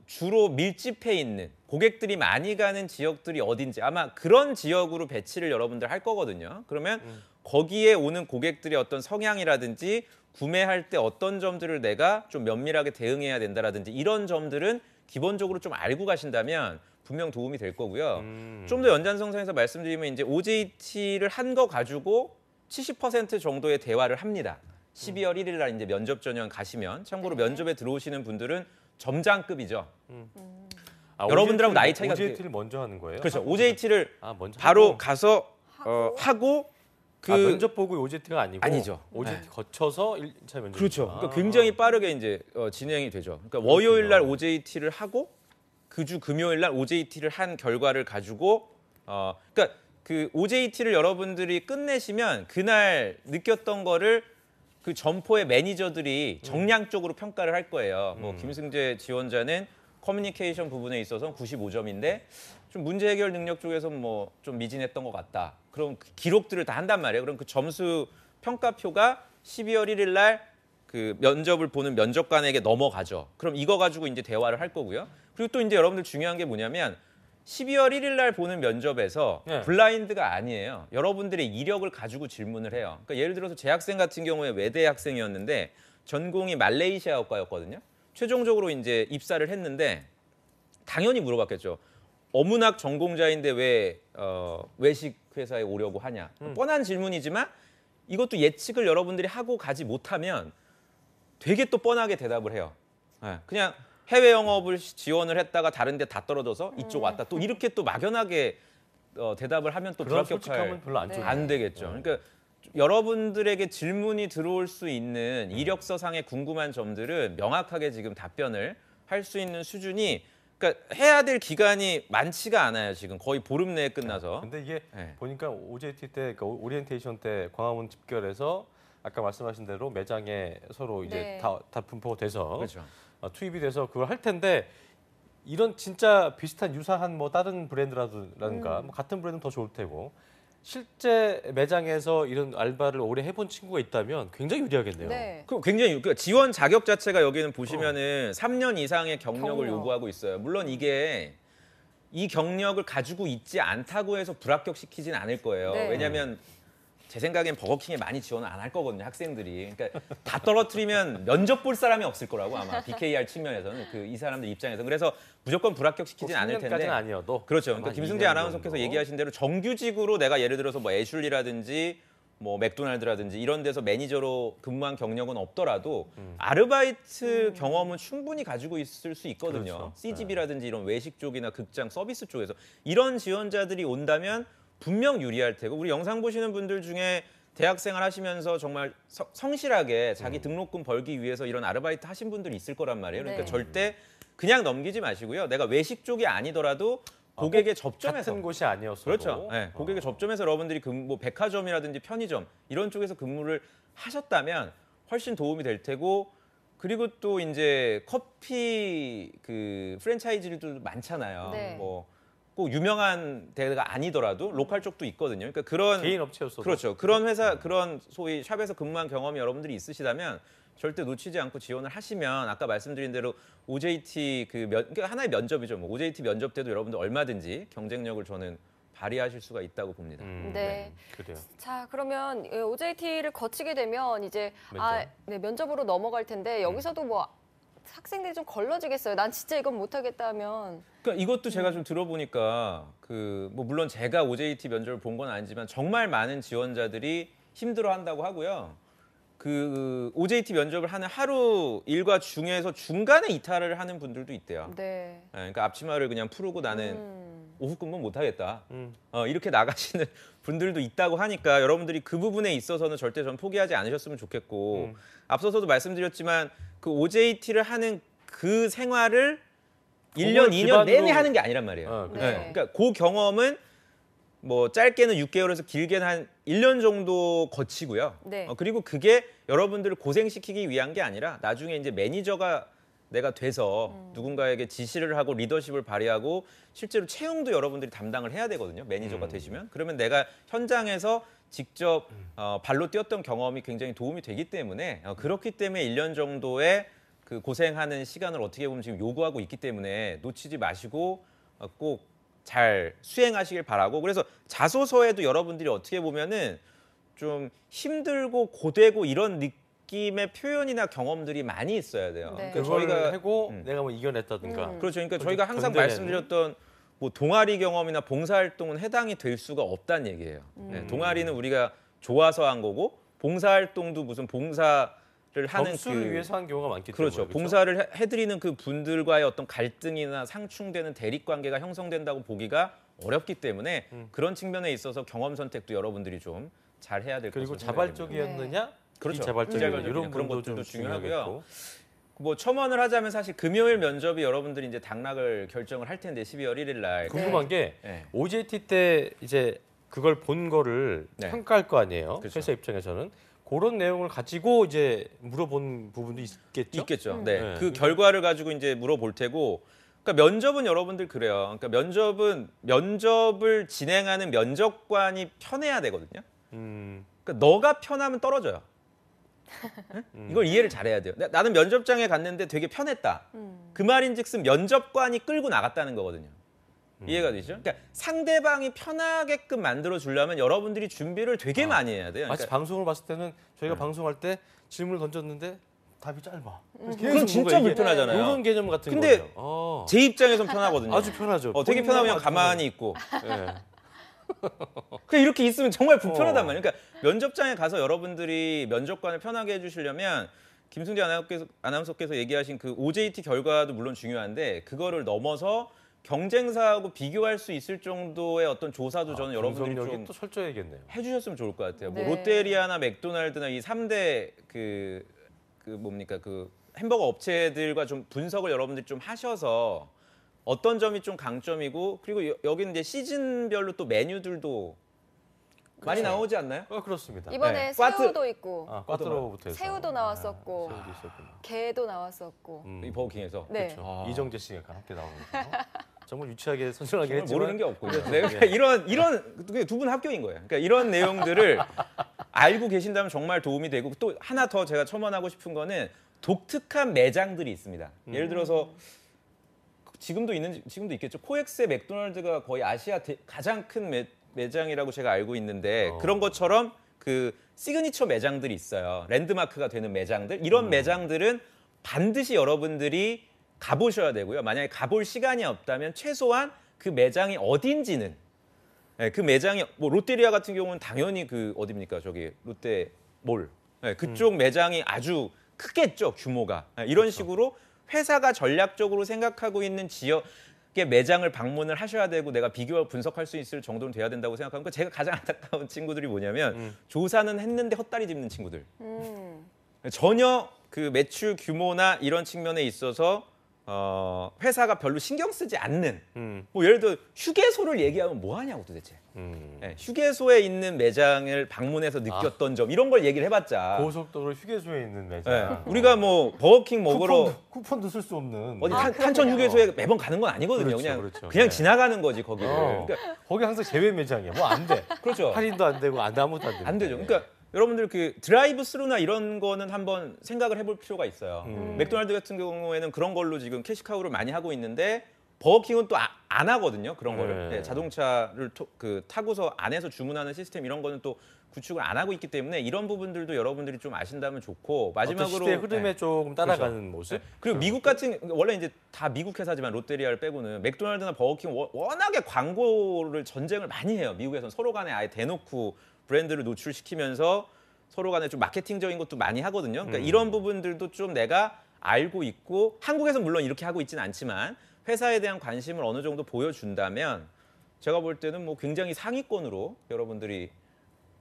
주로 밀집해 있는 고객들이 많이 가는 지역들이 어딘지 아마 그런 지역으로 배치를 여러분들 할 거거든요. 그러면 거기에 오는 고객들의 어떤 성향이라든지 구매할 때 어떤 점들을 내가 좀 면밀하게 대응해야 된다라든지 이런 점들은 기본적으로 좀 알고 가신다면 분명 도움이 될 거고요. 좀 더 연장선상에서 말씀드리면 이제 OJT를 한 거 가지고 70% 정도의 대화를 합니다. 12월 1일 날 이제 면접 전형 가시면 참고로 면접에 들어오시는 분들은 점장급이죠. 여러분들하고 나이 차이가 OJT를 먼저 하는 거예요? 그렇죠. OJT를 먼저 바로 하고. 가서 하고 그 면접 보고 OJT가 아니고 아니죠. OJT 거쳐서 1차 면접. 그렇죠. 그러니까 굉장히 빠르게 이제 진행이 되죠. 그러니까 월요일 날 OJT를 하고 그 주 금요일 날 OJT를 한 결과를 가지고 그러니까 그 OJT를 여러분들이 끝내시면 그날 느꼈던 거를 그 점포의 매니저들이 정량적으로 평가를 할 거예요. 뭐 김승재 지원자는 커뮤니케이션 부분에 있어서 95점인데 좀 문제 해결 능력 쪽에서 뭐 좀 미진했던 것 같다. 그럼 그 기록들을 다 한단 말이에요. 그럼 그 점수 평가표가 12월 1일 날 그 면접을 보는 면접관에게 넘어가죠. 그럼 이거 가지고 이제 대화를 할 거고요. 그리고 또 이제 여러분들 중요한 게 뭐냐면 12월 1일 날 보는 면접에서 블라인드가 아니에요. 여러분들의 이력을 가지고 질문을 해요. 그러니까 예를 들어서 제 학생 같은 경우에 외대 학생이었는데 전공이 말레이시아어과였거든요. 최종적으로 이제 입사를 했는데 당연히 물어봤겠죠. 어문학 전공자인데 왜 외식 회사에 오려고 하냐. 뻔한 질문이지만 이것도 예측을 여러분들이 하고 가지 못하면 되게 또 뻔하게 대답을 해요. 그냥 해외 영업을 지원을 했다가 다른 데 다 떨어져서 이쪽 왔다. 또 이렇게 또 막연하게 대답을 하면 또 그런 불합격할 솔직함은 별로 안 되겠죠. 그러니까 여러분들에게 질문이 들어올 수 있는 이력서상의 궁금한 점들은 명확하게 지금 답변을 할 수 있는 수준이 그러니까 해야 될 기간이 많지가 않아요. 지금 거의 보름 내에 끝나서. 근데 이게 보니까 OJT 때 그 오리엔테이션 때 광화문 집결해서 아까 말씀하신 대로 매장에 서로 이제 다 분포가 돼서 그렇죠. 투입이 돼서 그걸 할 텐데 이런 진짜 비슷한 유사한 뭐 다른 브랜드라든가 뭐 같은 브랜드는 더 좋을 테고 실제 매장에서 이런 알바를 오래 해본 친구가 있다면 굉장히 유리하겠네요. 네. 그럼 굉장히 그러니까 지원 자격 자체가 여기는 보시면은 3년 이상의 경력을 요구하고 있어요. 물론 이게 이 경력을 가지고 있지 않다고 해서 불합격시키진 않을 거예요. 네. 왜냐하면 제 생각엔 버거킹에 많이 지원을 안 할 거거든요, 학생들이. 그러니까 다 떨어뜨리면 면접 볼 사람이 없을 거라고 아마 BKR 측면에서는 그 이 사람들 입장에서. 그래서 무조건 불합격시키진 않을 텐데. 10년까지는 아니어도. 그렇죠. 그러니까 김승재 아나운서께서 얘기하신 대로 정규직으로 내가 예를 들어서 뭐 애슐리라든지 뭐 맥도날드라든지 이런 데서 매니저로 근무한 경력은 없더라도 아르바이트 경험은 충분히 가지고 있을 수 있거든요. 그렇죠. CGV라든지 이런 외식 쪽이나 극장 서비스 쪽에서 이런 지원자들이 온다면 분명 유리할 테고 우리 영상 보시는 분들 중에 대학생활 하시면서 정말 성실하게 자기 등록금 벌기 위해서 이런 아르바이트 하신 분들이 있을 거란 말이에요. 그러니까 네. 절대 그냥 넘기지 마시고요. 내가 외식 쪽이 아니더라도 고객의 접점에서 같은 곳이 아니었어도 그렇죠. 네, 고객의 접점에서 여러분들이 뭐 백화점이라든지 편의점 이런 쪽에서 근무를 하셨다면 훨씬 도움이 될 테고 그리고 또 이제 커피 그 프랜차이즈들도 많잖아요. 네. 뭐 꼭 유명한 데가 아니더라도 로컬 쪽도 있거든요. 그러니까 그런 개인 업체였어도 그렇죠. 그런 회사 그런 소위 샵에서 근무한 경험이 여러분들이 있으시다면 절대 놓치지 않고 지원을 하시면 아까 말씀드린 대로 OJT 그러니까 하나의 면접이죠. 뭐 OJT 면접 때도 여러분들 얼마든지 경쟁력을 저는 발휘하실 수가 있다고 봅니다. 네. 그래요. 자, 그러면 OJT를 거치게 되면 이제 면접으로 넘어갈 텐데 여기서도 뭐 학생들이 좀 걸러지겠어요. 난 진짜 이건 못하겠다 하면. 그러니까 이것도 제가 좀 들어보니까 뭐 물론 제가 OJT 면접을 본 건 아니지만 정말 많은 지원자들이 힘들어한다고 하고요. 그 OJT 면접을 하는 하루 일과 중에서 중간에 이탈을 하는 분들도 있대요. 네. 그러니까 앞치마를 그냥 풀고 나는 오후 근무 못 하겠다. 이렇게 나가시는 분들도 있다고 하니까 여러분들이 그 부분에 있어서는 절대 전 포기하지 않으셨으면 좋겠고 앞서서도 말씀드렸지만 그 OJT를 하는 그 생활을 1년, 2년 내내 하는 게 아니란 말이에요. 네. 그러니까 그 경험은 뭐 짧게는 6개월에서 길게는 한 1년 정도 거치고요. 네. 그리고 그게 여러분들을 고생시키기 위한 게 아니라 나중에 이제 매니저가 내가 돼서 누군가에게 지시를 하고 리더십을 발휘하고 실제로 채용도 여러분들이 담당을 해야 되거든요. 매니저가 되시면. 그러면 내가 현장에서 직접 발로 뛰었던 경험이 굉장히 도움이 되기 때문에 그렇기 때문에 1년 정도의 그 고생하는 시간을 어떻게 보면 지금 요구하고 있기 때문에 놓치지 마시고 꼭 잘 수행하시길 바라고 그래서 자소서에도 여러분들이 어떻게 보면은 좀 힘들고 고되고 이런 느낌의 표현이나 경험들이 많이 있어야 돼요. 네. 그러니까 저희가 하고 내가 뭐 이겨냈다든가. 그렇죠. 그러니까 저희가 항상 견뎌내는. 말씀드렸던 뭐 동아리 경험이나 봉사활동은 해당이 될 수가 없다는 얘기예요. 네, 동아리는 우리가 좋아서 한 거고 봉사활동도 무슨 봉사를 하는 접수를 위해서 한 경우가 많기 그렇죠. 때문에. 봉사를 해드리는 그 분들과의 어떤 갈등이나 상충되는 대립 관계가 형성된다고 보기가 어렵기 때문에 그런 측면에 있어서 경험 선택도 여러분들이 좀 잘 해야 될 것으로 그리고 생각이 됩니다. 자발적이었느냐, 그렇죠. 비자발적이었느냐 비자발적이냐, 이런 그런 것도 좀 것들도 중요하고요. 중요하겠고. 뭐 첨언을 하자면 사실 금요일 면접이 여러분들이 이제 당락을 결정을 할 텐데 12월 1일 날. 궁금한 게 네. OJT 때 이제 그걸 본 거를 네. 평가할 거 아니에요. 그렇죠. 회사 입장에서는 그런 내용을 가지고 이제 물어본 부분도 있겠죠. 있겠죠. 네. 네. 그 결과를 가지고 이제 물어볼 테고. 그러니까 면접은 여러분들 그래요. 그러니까 면접을 진행하는 면접관이 편해야 되거든요. 그러니까 너가 편하면 떨어져요. 이걸 이해를 잘해야 돼요. 나는 면접장에 갔는데 되게 편했다. 그 말인즉슨 면접관이 끌고 나갔다는 거거든요. 이해가 되죠? 그러니까 상대방이 편하게끔 만들어 주려면 여러분들이 준비를 되게 많이 해야 돼요. 마치 그러니까 방송을 봤을 때는 저희가 방송할 때 질문을 던졌는데 답이 짧아. 그건 진짜 불편하잖아요. 이런 개념 같은 근데 거예요. 제 입장에선 편하거든요. 아주 편하죠. 되게 편하면 그냥 가만히 있고. 네. 그냥 이렇게 있으면 정말 불편하단 말이에요. 그러니까 면접장에 가서 여러분들이 면접관을 편하게 해주시려면 김승재 아나운서께서 얘기하신 그 OJT 결과도 물론 중요한데 그거를 넘어서 경쟁사하고 비교할 수 있을 정도의 어떤 조사도 저는 여러분들이 좀 또 철저해야겠네요. 해주셨으면 좋을 것 같아요. 네. 뭐 롯데리아나 맥도날드나 이 3대 그 햄버거 업체들과 좀 분석을 여러분들이 좀 하셔서 어떤 점이 좀 강점이고 그리고 여기는 이제 시즌별로 또 메뉴들도 많이 나오지 않나요? 그렇습니다. 이번에 네. 새우도 있고 꽈트로부터 해서. 새우도 나왔었고 새우도 있었군요. 게도 나왔었고. 이 버거킹에서. 네. 그렇죠. 이정재 씨가 약간 함께 나오는 거. 정말 유치하게 선전하게 정말 했지만 모르는 게 없고 그래도, 내가 예. 이런 두 분 합격인 거예요. 그러니까 이런 내용들을 알고 계신다면 정말 도움이 되고 또 하나 더 제가 첨언하고 싶은 거는 독특한 매장들이 있습니다. 예를 들어서 지금도 있겠죠. 코엑스의 맥도날드가 거의 아시아 가장 큰 매장이라고 제가 알고 있는데 그런 것처럼 그 시그니처 매장들이 있어요. 랜드마크가 되는 매장들. 이런 매장들은 반드시 여러분들이 가보셔야 되고요. 만약에 가볼 시간이 없다면 최소한 그 매장이 어딘지는 그 매장이 뭐 롯데리아 같은 경우는 당연히 그 어디입니까? 저기 롯데몰. 그쪽 매장이 아주 크겠죠, 규모가. 이런 식으로 회사가 전략적으로 생각하고 있는 지역의 매장을 방문을 하셔야 되고 내가 비교 분석할 수 있을 정도는 돼야 된다고 생각하고 제가 가장 안타까운 친구들이 뭐냐면 조사는 했는데 헛다리 짚는 친구들. 전혀 그 매출 규모나 이런 측면에 있어서 회사가 별로 신경 쓰지 않는 뭐 예를 들어 휴게소를 얘기하면 뭐 하냐고 도대체. 휴게소에 있는 매장을 방문해서 느꼈던 점 이런 걸 얘기를 해봤자 고속도로 휴게소에 있는 매장. 우리가 뭐 버거킹 먹으러 쿠폰도 쓸 수 없는 어디 탄천 휴게소에 매번 가는 건 아니거든요. 그렇죠. 그냥 네. 지나가는 거지 거기를. 그러니까 거기 항상 제외 매장이야. 뭐 안 돼. 그렇죠. 할인도 안 되고 아무것도 안 되고. 안 되죠. 그러니까 여러분들 그 드라이브 스루나 이런 거는 한번 생각을 해볼 필요가 있어요. 맥도날드 같은 경우에는 그런 걸로 지금 캐시카우를 많이 하고 있는데 버거킹은 또 안 하거든요. 그런 거를. 네. 자동차를 타고서 안에서 주문하는 시스템 이런 거는 또 구축을 안 하고 있기 때문에 이런 부분들도 여러분들이 좀 아신다면 좋고 마지막으로 시대의 흐름에 조금 따라가는 그렇죠. 모습. 그리고 미국 같은 원래 이제 다 미국 회사지만 롯데리아를 빼고는 맥도날드나 버거킹 워낙에 광고를 전쟁을 많이 해요. 미국에서는 서로 간에 아예 대놓고 브랜드를 노출시키면서 서로 간에 좀 마케팅적인 것도 많이 하거든요. 그러니까 이런 부분들도 좀 내가 알고 있고 한국에서 물론 이렇게 하고 있지는 않지만 회사에 대한 관심을 어느 정도 보여준다면 제가 볼 때는 뭐 굉장히 상위권으로 여러분들이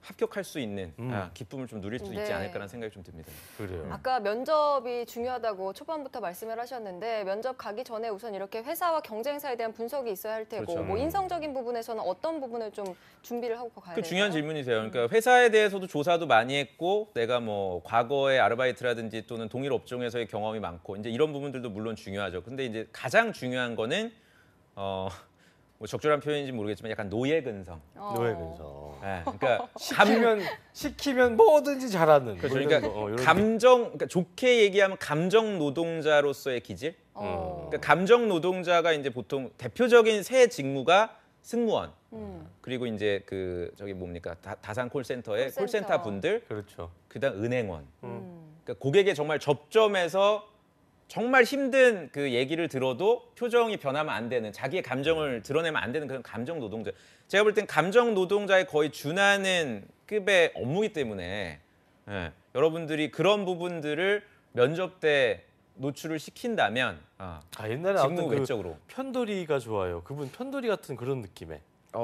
합격할 수 있는 기쁨을 좀 누릴 수 있지 네. 않을까라는 생각이 좀 듭니다. 그래요. 아까 면접이 중요하다고 초반부터 말씀을 하셨는데 면접 가기 전에 우선 이렇게 회사와 경쟁사에 대한 분석이 있어야 할 테고 그렇죠. 뭐 인성적인 부분에서는 어떤 부분을 좀 준비를 하고 가야 그 될까요? 중요한 질문이세요. 그러니까 회사에 대해서도 조사도 많이 했고 내가 뭐 과거의 아르바이트라든지 또는 동일 업종에서의 경험이 많고 이제 이런 부분들도 물론 중요하죠. 근데 이제 가장 중요한 거는 뭐 적절한 표현인지 모르겠지만 약간 노예근성. 노예근성. 그러니까 시키면 뭐든지 잘하는. 그렇죠. 뭐 그러니까 이런 그러니까 좋게 얘기하면 감정 노동자로서의 기질. 그러니까 감정 노동자가 이제 보통 대표적인 새 직무가 승무원. 그리고 이제 그 저기 뭡니까 다산 콜센터의 콜센터 분들. 그렇죠. 그다음 은행원. 그러니까 고객에 정말 접점해서 정말 힘든 그 얘기를 들어도 표정이 변하면 안 되는 자기의 감정을 드러내면 안 되는 그런 감정 노동자. 제가 볼 땐 감정 노동자에 거의 준하는 급의 업무이기 때문에 여러분들이 그런 부분들을 면접 때 노출을 시킨다면 옛날에 직무 아무튼 외적으로 편돌이가 좋아요. 그분 편돌이 같은 그런 느낌에.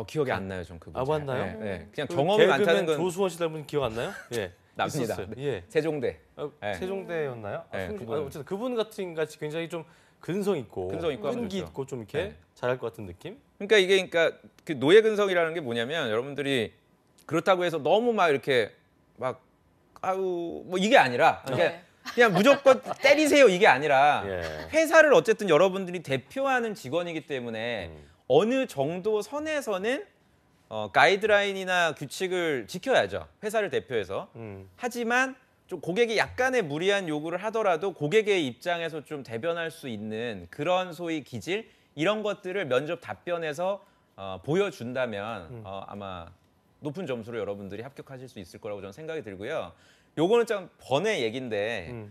기억이 안 나요, 전 그분. 맞나요? 그냥 그 경험이 많다는 개그맨 건 조수원 씨 닮은 기억 안 나요? 예. 납니다. 있었어요. 예. 세종대. 네. 세종대였나요? 네, 어쨌든 그분 같은 같이 굉장히 좀 근성 있고 끈기 있고 좀 이렇게 네. 잘할 것 같은 느낌? 그러니까 그 노예 근성이라는 게 뭐냐면 여러분들이 그렇다고 해서 너무 막 이렇게 막 아유 뭐 이게 아니라 그냥 무조건 때리세요 이게 아니라 회사를 어쨌든 여러분들이 대표하는 직원이기 때문에 어느 정도 선에서는 가이드라인이나 규칙을 지켜야죠. 회사를 대표해서. 하지만 좀 고객이 약간의 무리한 요구를 하더라도 고객의 입장에서 좀 대변할 수 있는 그런 소위 기질 이런 것들을 면접 답변에서 보여준다면 아마 높은 점수로 여러분들이 합격하실 수 있을 거라고 저는 생각이 들고요. 요거는 좀 번외 얘기인데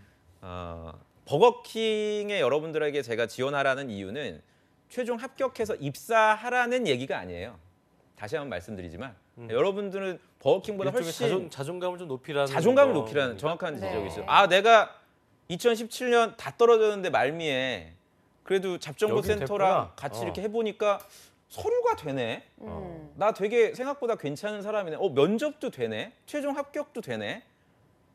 버거킹에 여러분들에게 제가 지원하라는 이유는 최종 합격해서 입사하라는 얘기가 아니에요. 다시 한번 말씀드리지만 여러분들은 버거킹보다 훨씬 자존감을 좀 높이라는 자존감을 높이라는 정확한 지적이 있어요. 아 내가 2017년 다 떨어졌는데 말미에 그래도 잡정보센터랑 같이 이렇게 해보니까 서류가 되네. 나 되게 생각보다 괜찮은 사람이네. 면접도 되네. 최종 합격도 되네.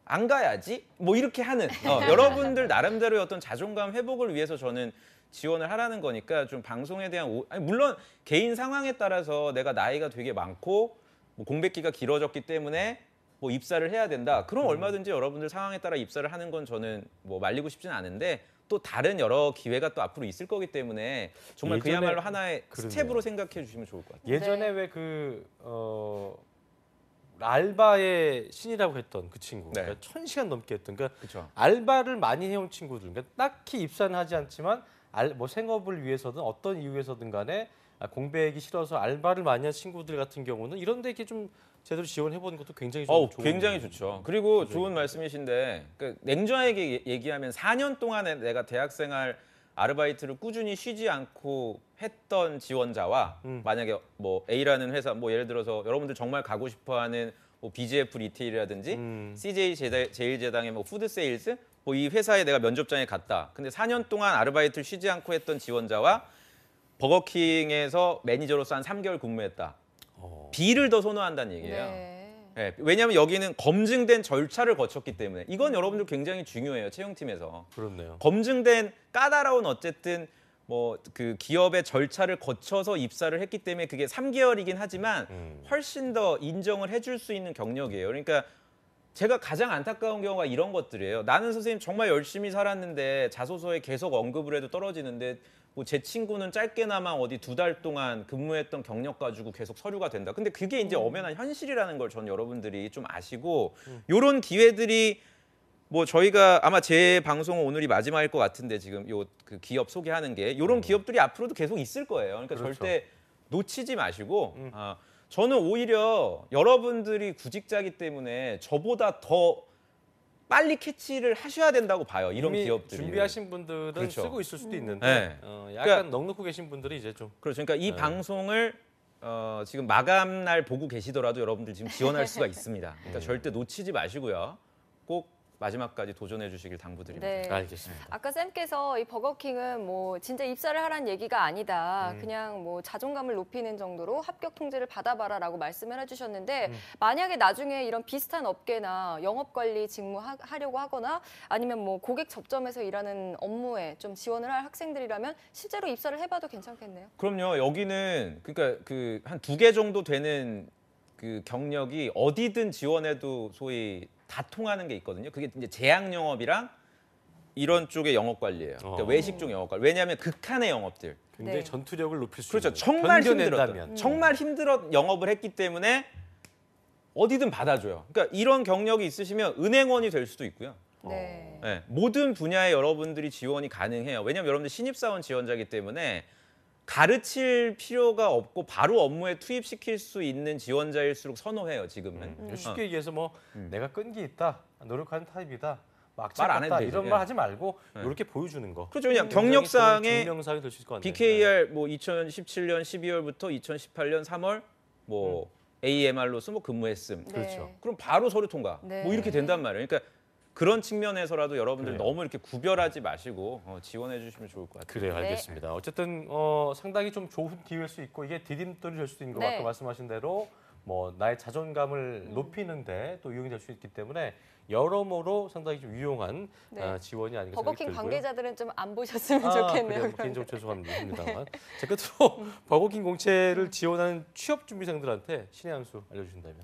안 가야지. 뭐 이렇게 하는 여러분들 나름대로의 어떤 자존감 회복을 위해서 저는 지원을 하라는 거니까 좀 방송에 대한 물론 개인 상황에 따라서 내가 나이가 되게 많고 뭐 공백기가 길어졌기 때문에 뭐 입사를 해야 된다. 그럼 얼마든지 여러분들 상황에 따라 입사를 하는 건 저는 뭐 말리고 싶지는 않은데 또 다른 여러 기회가 또 앞으로 있을 거기 때문에 정말 그야말로 하나의 스텝으로 생각해 주시면 좋을 것 같아요. 예전에 왜 알바의 신이라고 했던 그 친구, 그러니까 1000시간 넘게 했던, 그러니까 알바를 많이 해온 친구들, 그러니까 딱히 입사는 하지 않지만 뭐 생업을 위해서든 어떤 이유에서든 간에 공백이 싫어서 알바를 많이 한 친구들 같은 경우는 이런 데 이렇게 좀 제대로 지원해보는 것도 굉장히 좋은 굉장히 좋죠. 그리고 좋은 말씀이신데 냉정하게 얘기하면 4년 동안에 내가 대학생활 아르바이트를 꾸준히 쉬지 않고 했던 지원자와 만약에 뭐 A라는 회사 뭐 예를 들어서 여러분들 정말 가고 싶어하는 뭐 BGF 리테일이라든지 CJ 제일제당의 뭐 푸드 세일즈 뭐 이 회사에 내가 면접장에 갔다. 근데 4년 동안 아르바이트를 쉬지 않고 했던 지원자와 버거킹에서 매니저로서 한 3개월 근무했다. B를 더 선호한다는 얘기예요. 네, 왜냐하면 여기는 검증된 절차를 거쳤기 때문에 이건 여러분들 굉장히 중요해요. 채용팀에서. 그렇네요. 검증된 까다로운 어쨌든 뭐 그 기업의 절차를 거쳐서 입사를 했기 때문에 그게 3개월이긴 하지만 훨씬 더 인정을 해줄 수 있는 경력이에요. 그러니까 제가 가장 안타까운 경우가 이런 것들이에요. 나는 선생님 정말 열심히 살았는데 자소서에 계속 언급을 해도 떨어지는데 뭐 제 친구는 짧게나마 어디 2달 동안 근무했던 경력 가지고 계속 서류가 된다. 근데 그게 이제 엄연한 현실이라는 걸 전 여러분들이 좀 아시고 이런 기회들이 뭐 저희가 아마 제 방송은 오늘이 마지막일 것 같은데 지금 요 그 기업 소개하는 게 이런 기업들이 앞으로도 계속 있을 거예요. 그러니까 절대 놓치지 마시고 저는 오히려 여러분들이 구직자기 때문에 저보다 더 빨리 캐치를 하셔야 된다고 봐요. 이런 기업들이. 준비하신 분들은 쓰고 있을 수도 있는데 약간 그러니까, 넉넉고 계신 분들이 이제 좀 그렇죠. 그러니까 이 방송을 지금 마감 날 보고 계시더라도 여러분들 지금 지원할 수가 있습니다. 그러니까 절대 놓치지 마시고요. 꼭 마지막까지 도전해 주시길 당부드립니다. 네. 알겠습니다. 아까 쌤께서 이 버거킹은 뭐 진짜 입사를 하라는 얘기가 아니다. 그냥 뭐 자존감을 높이는 정도로 합격 통지를 받아봐라라고 말씀을 해주셨는데 만약에 나중에 이런 비슷한 업계나 영업관리 직무 하려고 하거나 아니면 뭐 고객 접점에서 일하는 업무에 좀 지원을 할 학생들이라면 실제로 입사를 해봐도 괜찮겠네요. 그럼요. 여기는 그러니까 그 한 2개 정도 되는 그 경력이 어디든 지원해도 소위 다 통하는 게 있거든요. 그게 이제 제약 영업이랑 이런 쪽의 영업 관리예요. 그러니까 외식 쪽 영업 관리. 왜냐하면 극한의 영업들. 굉장히 전투력을 높일 수 그렇죠. 있는. 정말 힘들었던. 정말 힘들었 영업을 했기 때문에 어디든 받아줘요. 그러니까 이런 경력이 있으시면 은행원이 될 수도 있고요. 네. 네, 모든 분야에 여러분들이 지원이 가능해요. 왜냐하면 여러분들 신입사원 지원자이기 때문에 가르칠 필요가 없고 바로 업무에 투입시킬 수 있는 지원자일수록 선호해요. 지금은. 쉽게 얘기해서 뭐 내가 끈기 있다, 노력하는 타입이다, 말 안 해도 막차다 되지. 이런 말 하지 말고 이렇게 보여주는 거. 그렇죠. 그냥 경력상에 증명사항이 될 수 있을 것 같네요. BKR 뭐 2017년 12월부터 2018년 3월 뭐 AMR로서 뭐 근무했음. 그렇죠. 그럼 바로 서류 통과. 네. 뭐 이렇게 된단 말이에요. 그러니까 그런 측면에서라도 여러분들 너무 이렇게 구별하지 마시고 지원해 주시면 좋을 것 같아요. 그래요, 알겠습니다. 어쨌든 상당히 좀 좋은 기회일 수 있고 이게 디딤돌이 될 수도 있는 것 네. 같고 말씀하신 대로 뭐 나의 자존감을 높이는데 또 이용이 될 수 있기 때문에 여러모로 상당히 좀 유용한 지원이 아닌가 생각이 버거킹 들고요. 관계자들은 좀 안 보셨으면 좋겠네요. 그래요. 개인적으로 죄송합니다만. 자, 끝으로 버거킹 공채를 지원하는 취업 준비생들한테 신의 한 수 알려주신다면.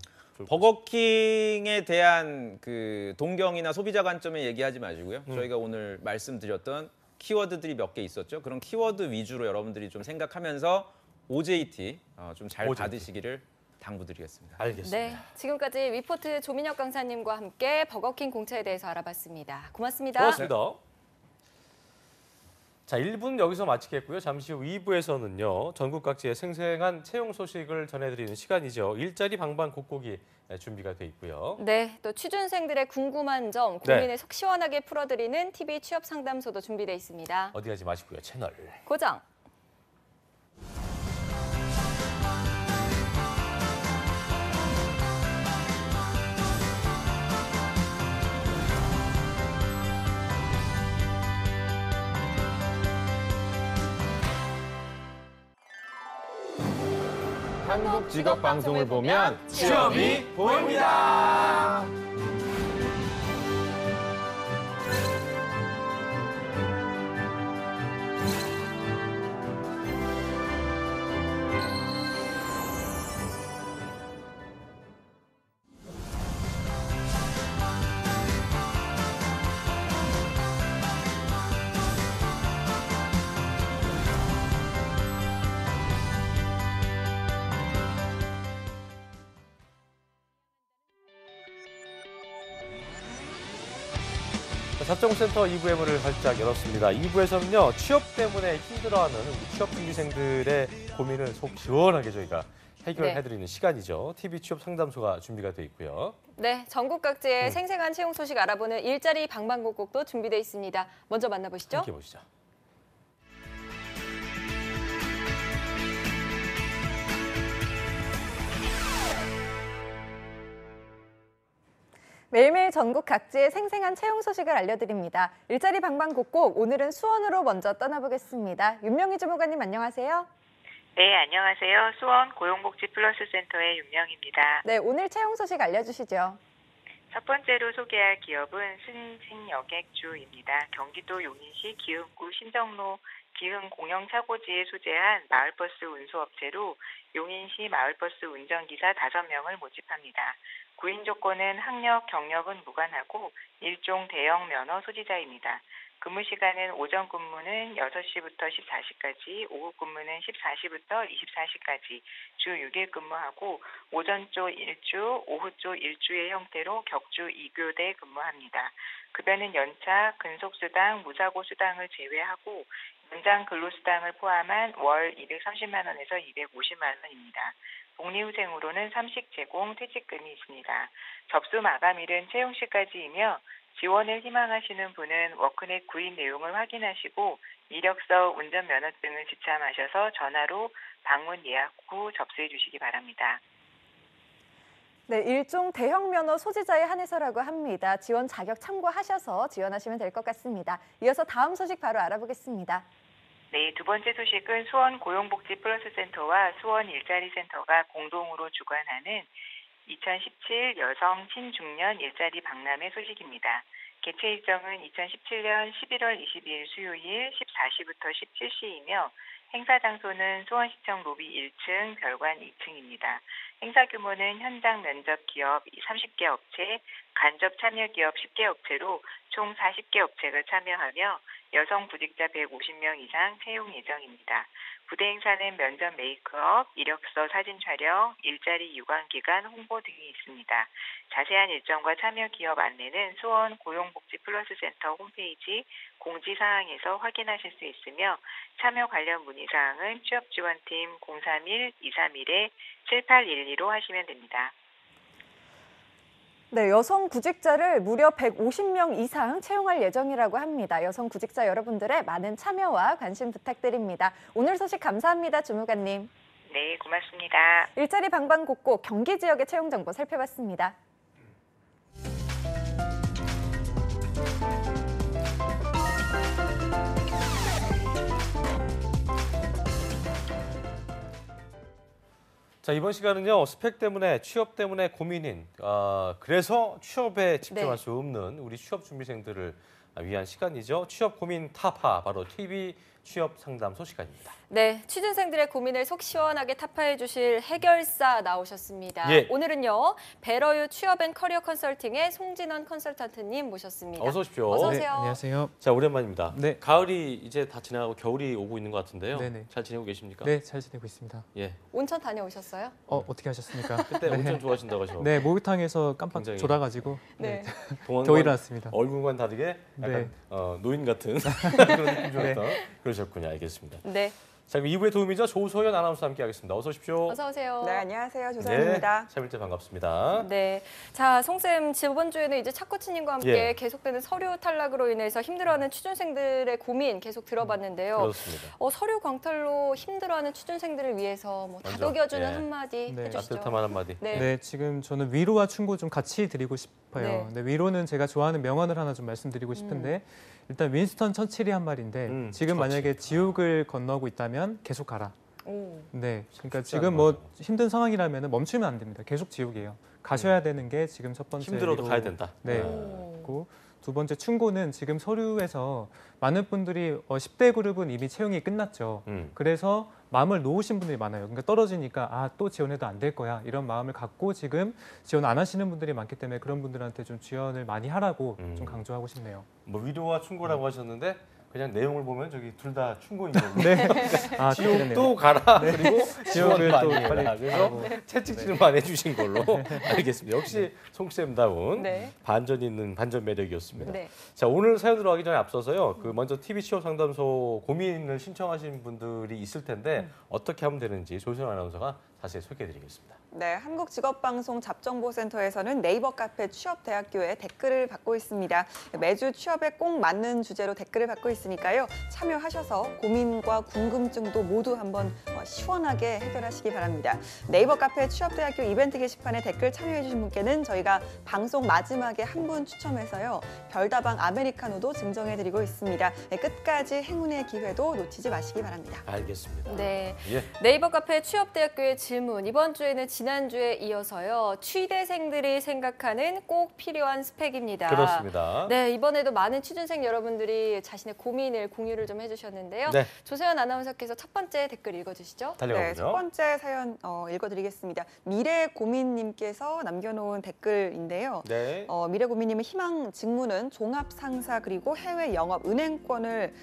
버거킹에 대한 그 동경이나 소비자 관점에 얘기하지 마시고요. 저희가 오늘 말씀드렸던 키워드들이 몇 개 있었죠. 그런 키워드 위주로 여러분들이 좀 생각하면서 OJT 좀 잘 받으시기를 당부드리겠습니다. 알겠습니다. 네, 지금까지 위포트 조민혁 강사님과 함께 버거킹 공채에 대해서 알아봤습니다. 고맙습니다. 고맙습니다. 자, 1부는 여기서 마치겠고요. 잠시 후 2부에서는요. 전국 각지의 생생한 채용 소식을 전해드리는 시간이죠. 일자리 방방곡곡이 준비가 돼 있고요. 네, 또 취준생들의 궁금한 점, 고민을 속 시원하게 풀어드리는 TV 취업 상담소도 준비돼 있습니다. 어디 가지 마시고요. 채널 고정. 한국 직업 방송을 보면 취업이 보입니다. 잡정센터 2부의 문을 활짝 열었습니다. 2부에서는요. 취업 때문에 힘들어하는 취업 준비생들의 고민을 속 시원하게 저희가 해결해드리는 시간이죠. TV 취업 상담소가 준비가 돼 있고요. 네, 전국 각지의 생생한 채용 소식 알아보는 일자리 방방곡곡도 준비돼 있습니다. 먼저 만나보시죠. 함께 보시죠. 매일매일 전국 각지의 생생한 채용 소식을 알려드립니다. 일자리 방방곡곡, 오늘은 수원으로 먼저 떠나보겠습니다. 윤명희 주무관님 안녕하세요. 네, 안녕하세요. 수원 고용복지플러스센터의 윤명입니다. 네, 오늘 채용 소식 알려주시죠. 첫 번째로 소개할 기업은 신진여객주입니다. 경기도 용인시 기흥구 신정로 기흥공영차고지에 소재한 마을버스 운수업체로 용인시 마을버스 운전기사 5명을 모집합니다. 구인 조건은 학력, 경력은 무관하고 일종 대형 면허 소지자입니다. 근무 시간은 오전 근무는 6시부터 14시까지, 오후 근무는 14시부터 24시까지 주 6일 근무하고 오전 조 1주, 오후 조 1주의 형태로 격주 2교대 근무합니다. 급여는 연차, 근속수당, 무사고 수당을 제외하고 연장 근로수당을 포함한 월 230만 원에서 250만 원입니다. 복리후생으로는 삼식 제공, 퇴직금이 있습니다. 접수 마감일은 채용시까지이며 지원을 희망하시는 분은 워크넷 구인 내용을 확인하시고 이력서, 운전면허증을 지참하셔서 전화로 방문 예약 후 접수해 주시기 바랍니다. 네, 일종 대형 면허 소지자에 한해서라고 합니다. 지원 자격 참고하셔서 지원하시면 될 것 같습니다. 이어서 다음 소식 바로 알아보겠습니다. 네, 두 번째 소식은 수원 고용복지플러스센터와 수원 일자리센터가 공동으로 주관하는 2017 여성 신중년 일자리 박람회 소식입니다. 개최 일정은 2017년 11월 22일 수요일 14시부터 17시이며 행사 장소는 수원시청 로비 1층, 별관 2층입니다. 행사 규모는 현장 면접 기업 30개 업체, 간접 참여 기업 10개 업체로 총 40개 업체가 참여하며 여성 구직자 150명 이상 채용 예정입니다. 부대 행사는 면접 메이크업, 이력서 사진 촬영, 일자리 유관기간 홍보 등이 있습니다. 자세한 일정과 참여 기업 안내는 수원 고용복지플러스센터 홈페이지 공지사항에서 확인하실 수 있으며 참여 관련 문의사항은 취업지원팀 031-231-7812로 하시면 됩니다. 네, 여성 구직자를 무려 150명 이상 채용할 예정이라고 합니다. 여성 구직자 여러분들의 많은 참여와 관심 부탁드립니다. 오늘 소식 감사합니다, 주무관님. 네, 고맙습니다. 일자리 방방곡곡 경기 지역의 채용 정보 살펴봤습니다. 자, 이번 시간은요. 스펙 때문에 취업 때문에 고민인 그래서 취업에 집중할 수 없는 우리 취업 준비생들을 위한 시간이죠. 취업 고민 타파 바로 TV 취업 상담소 시간입니다. 네, 취준생들의 고민을 속 시원하게 타파해 주실 해결사 나오셨습니다. 예. 오늘은요. 베러유 취업 앤 커리어 컨설팅의 송진원 컨설턴트님 모셨습니다. 어서 오십시오. 어서 네, 오세요. 안녕하세요. 자, 오랜만입니다. 네. 가을이 이제 다 지나가고 겨울이 오고 있는 것 같은데요. 네네. 잘 지내고 계십니까? 네, 잘 지내고 있습니다. 예. 온천 다녀오셨어요? 어떻게 하셨습니까? 그때 온천 좋아하신다고 하셔서 네, 목욕탕에서 깜빡 굉장히- 졸아가지고 네. 겨우 일어났습니다. 얼굴과는 다르게 약간 네. 노인 같은 그런 느낌 좀 네. 있던 그러셨군요. 알겠습니다. 네. 자, 그럼 2부의 도움이죠. 조소연 아나운서 함께하겠습니다. 어서 오십시오. 어서 오세요. 네, 안녕하세요. 조사연입니다. 참 일제 반갑습니다. 네. 자, 송쌤, 저번 주에는 이제 차코치님과 함께 예. 계속되는 서류 탈락으로 인해서 힘들어하는 취준생들의 고민 계속 들어봤는데요. 그렇습니다. 서류 광탈로 힘들어하는 취준생들을 위해서 뭐 먼저, 다독여주는 예. 한마디 네. 해주시죠. 따뜻한 한마디. 네. 네, 지금 저는 위로와 충고 좀 같이 드리고 싶어요. 네. 네, 위로는 제가 좋아하는 명언을 하나 좀 말씀드리고 싶은데 일단 윈스턴 처칠이 한 말인데 지금 만약에 지옥을 건너고 있다면 계속 가라. 오. 네, 그러니까 쉽지 지금 않은 뭐 거죠. 힘든 상황이라면 멈추면 안 됩니다. 계속 지옥이에요. 가셔야 되는 게 지금 첫 번째 힘들어도 위로. 가야 된다. 네. 오. 그리고 두 번째 충고는 지금 서류에서 많은 분들이 10대 그룹은 이미 채용이 끝났죠. 그래서 마음을 놓으신 분들이 많아요. 그러니까 떨어지니까 또 지원해도 안 될 거야 이런 마음을 갖고 지금 지원 안 하시는 분들이 많기 때문에 그런 분들한테 좀 지원을 많이 하라고 좀 강조하고 싶네요. 뭐 위로와 충고라고 하셨는데 그냥 내용을 보면 저기 둘 다 충고인 거고. 네. 아, 지옥도 가라. 그리고 지원을 지옥을 또 많이 해라. 빨리 그래서 가라고. 채찍질만 해주신 걸로 알겠습니다. 역시 송쌤다운 네. 반전 있는 반전 매력이었습니다. 네. 자, 오늘 사연 들어가기 전에 앞서서요. 먼저 TV 취업 상담소 고민을 신청하신 분들이 있을 텐데 어떻게 하면 되는지 조선 아나운서가 자세히 소개해드리겠습니다. 네, 한국직업방송 잡정보센터에서는 네이버 카페 취업대학교에 댓글을 받고 있습니다. 매주 취업에 꼭 맞는 주제로 댓글을 받고 있으니까요. 참여하셔서 고민과 궁금증도 모두 한번 시원하게 해결하시기 바랍니다. 네이버 카페 취업대학교 이벤트 게시판에 댓글 참여해주신 분께는 저희가 방송 마지막에 한 분 추첨해서요. 별다방 아메리카노도 증정해드리고 있습니다. 네, 끝까지 행운의 기회도 놓치지 마시기 바랍니다. 알겠습니다. 네. 예. 네이버 카페 취업대학교의 질문. 이번 주에는 지난주에 이어서요. 취대생들이 생각하는 꼭 필요한 스펙입니다. 그렇습니다. 네, 이번에도 많은 취준생 여러분들이 자신의 고민을 공유를 좀 해주셨는데요. 네. 조세현 아나운서께서 첫 번째 댓글 읽어주시죠. 달려가보죠. 네, 첫 번째 사연 읽어드리겠습니다. 미래고민님께서 남겨놓은 댓글인데요. 네. 미래고민님은 희망 직무는 종합상사 그리고 해외 영업 은행권을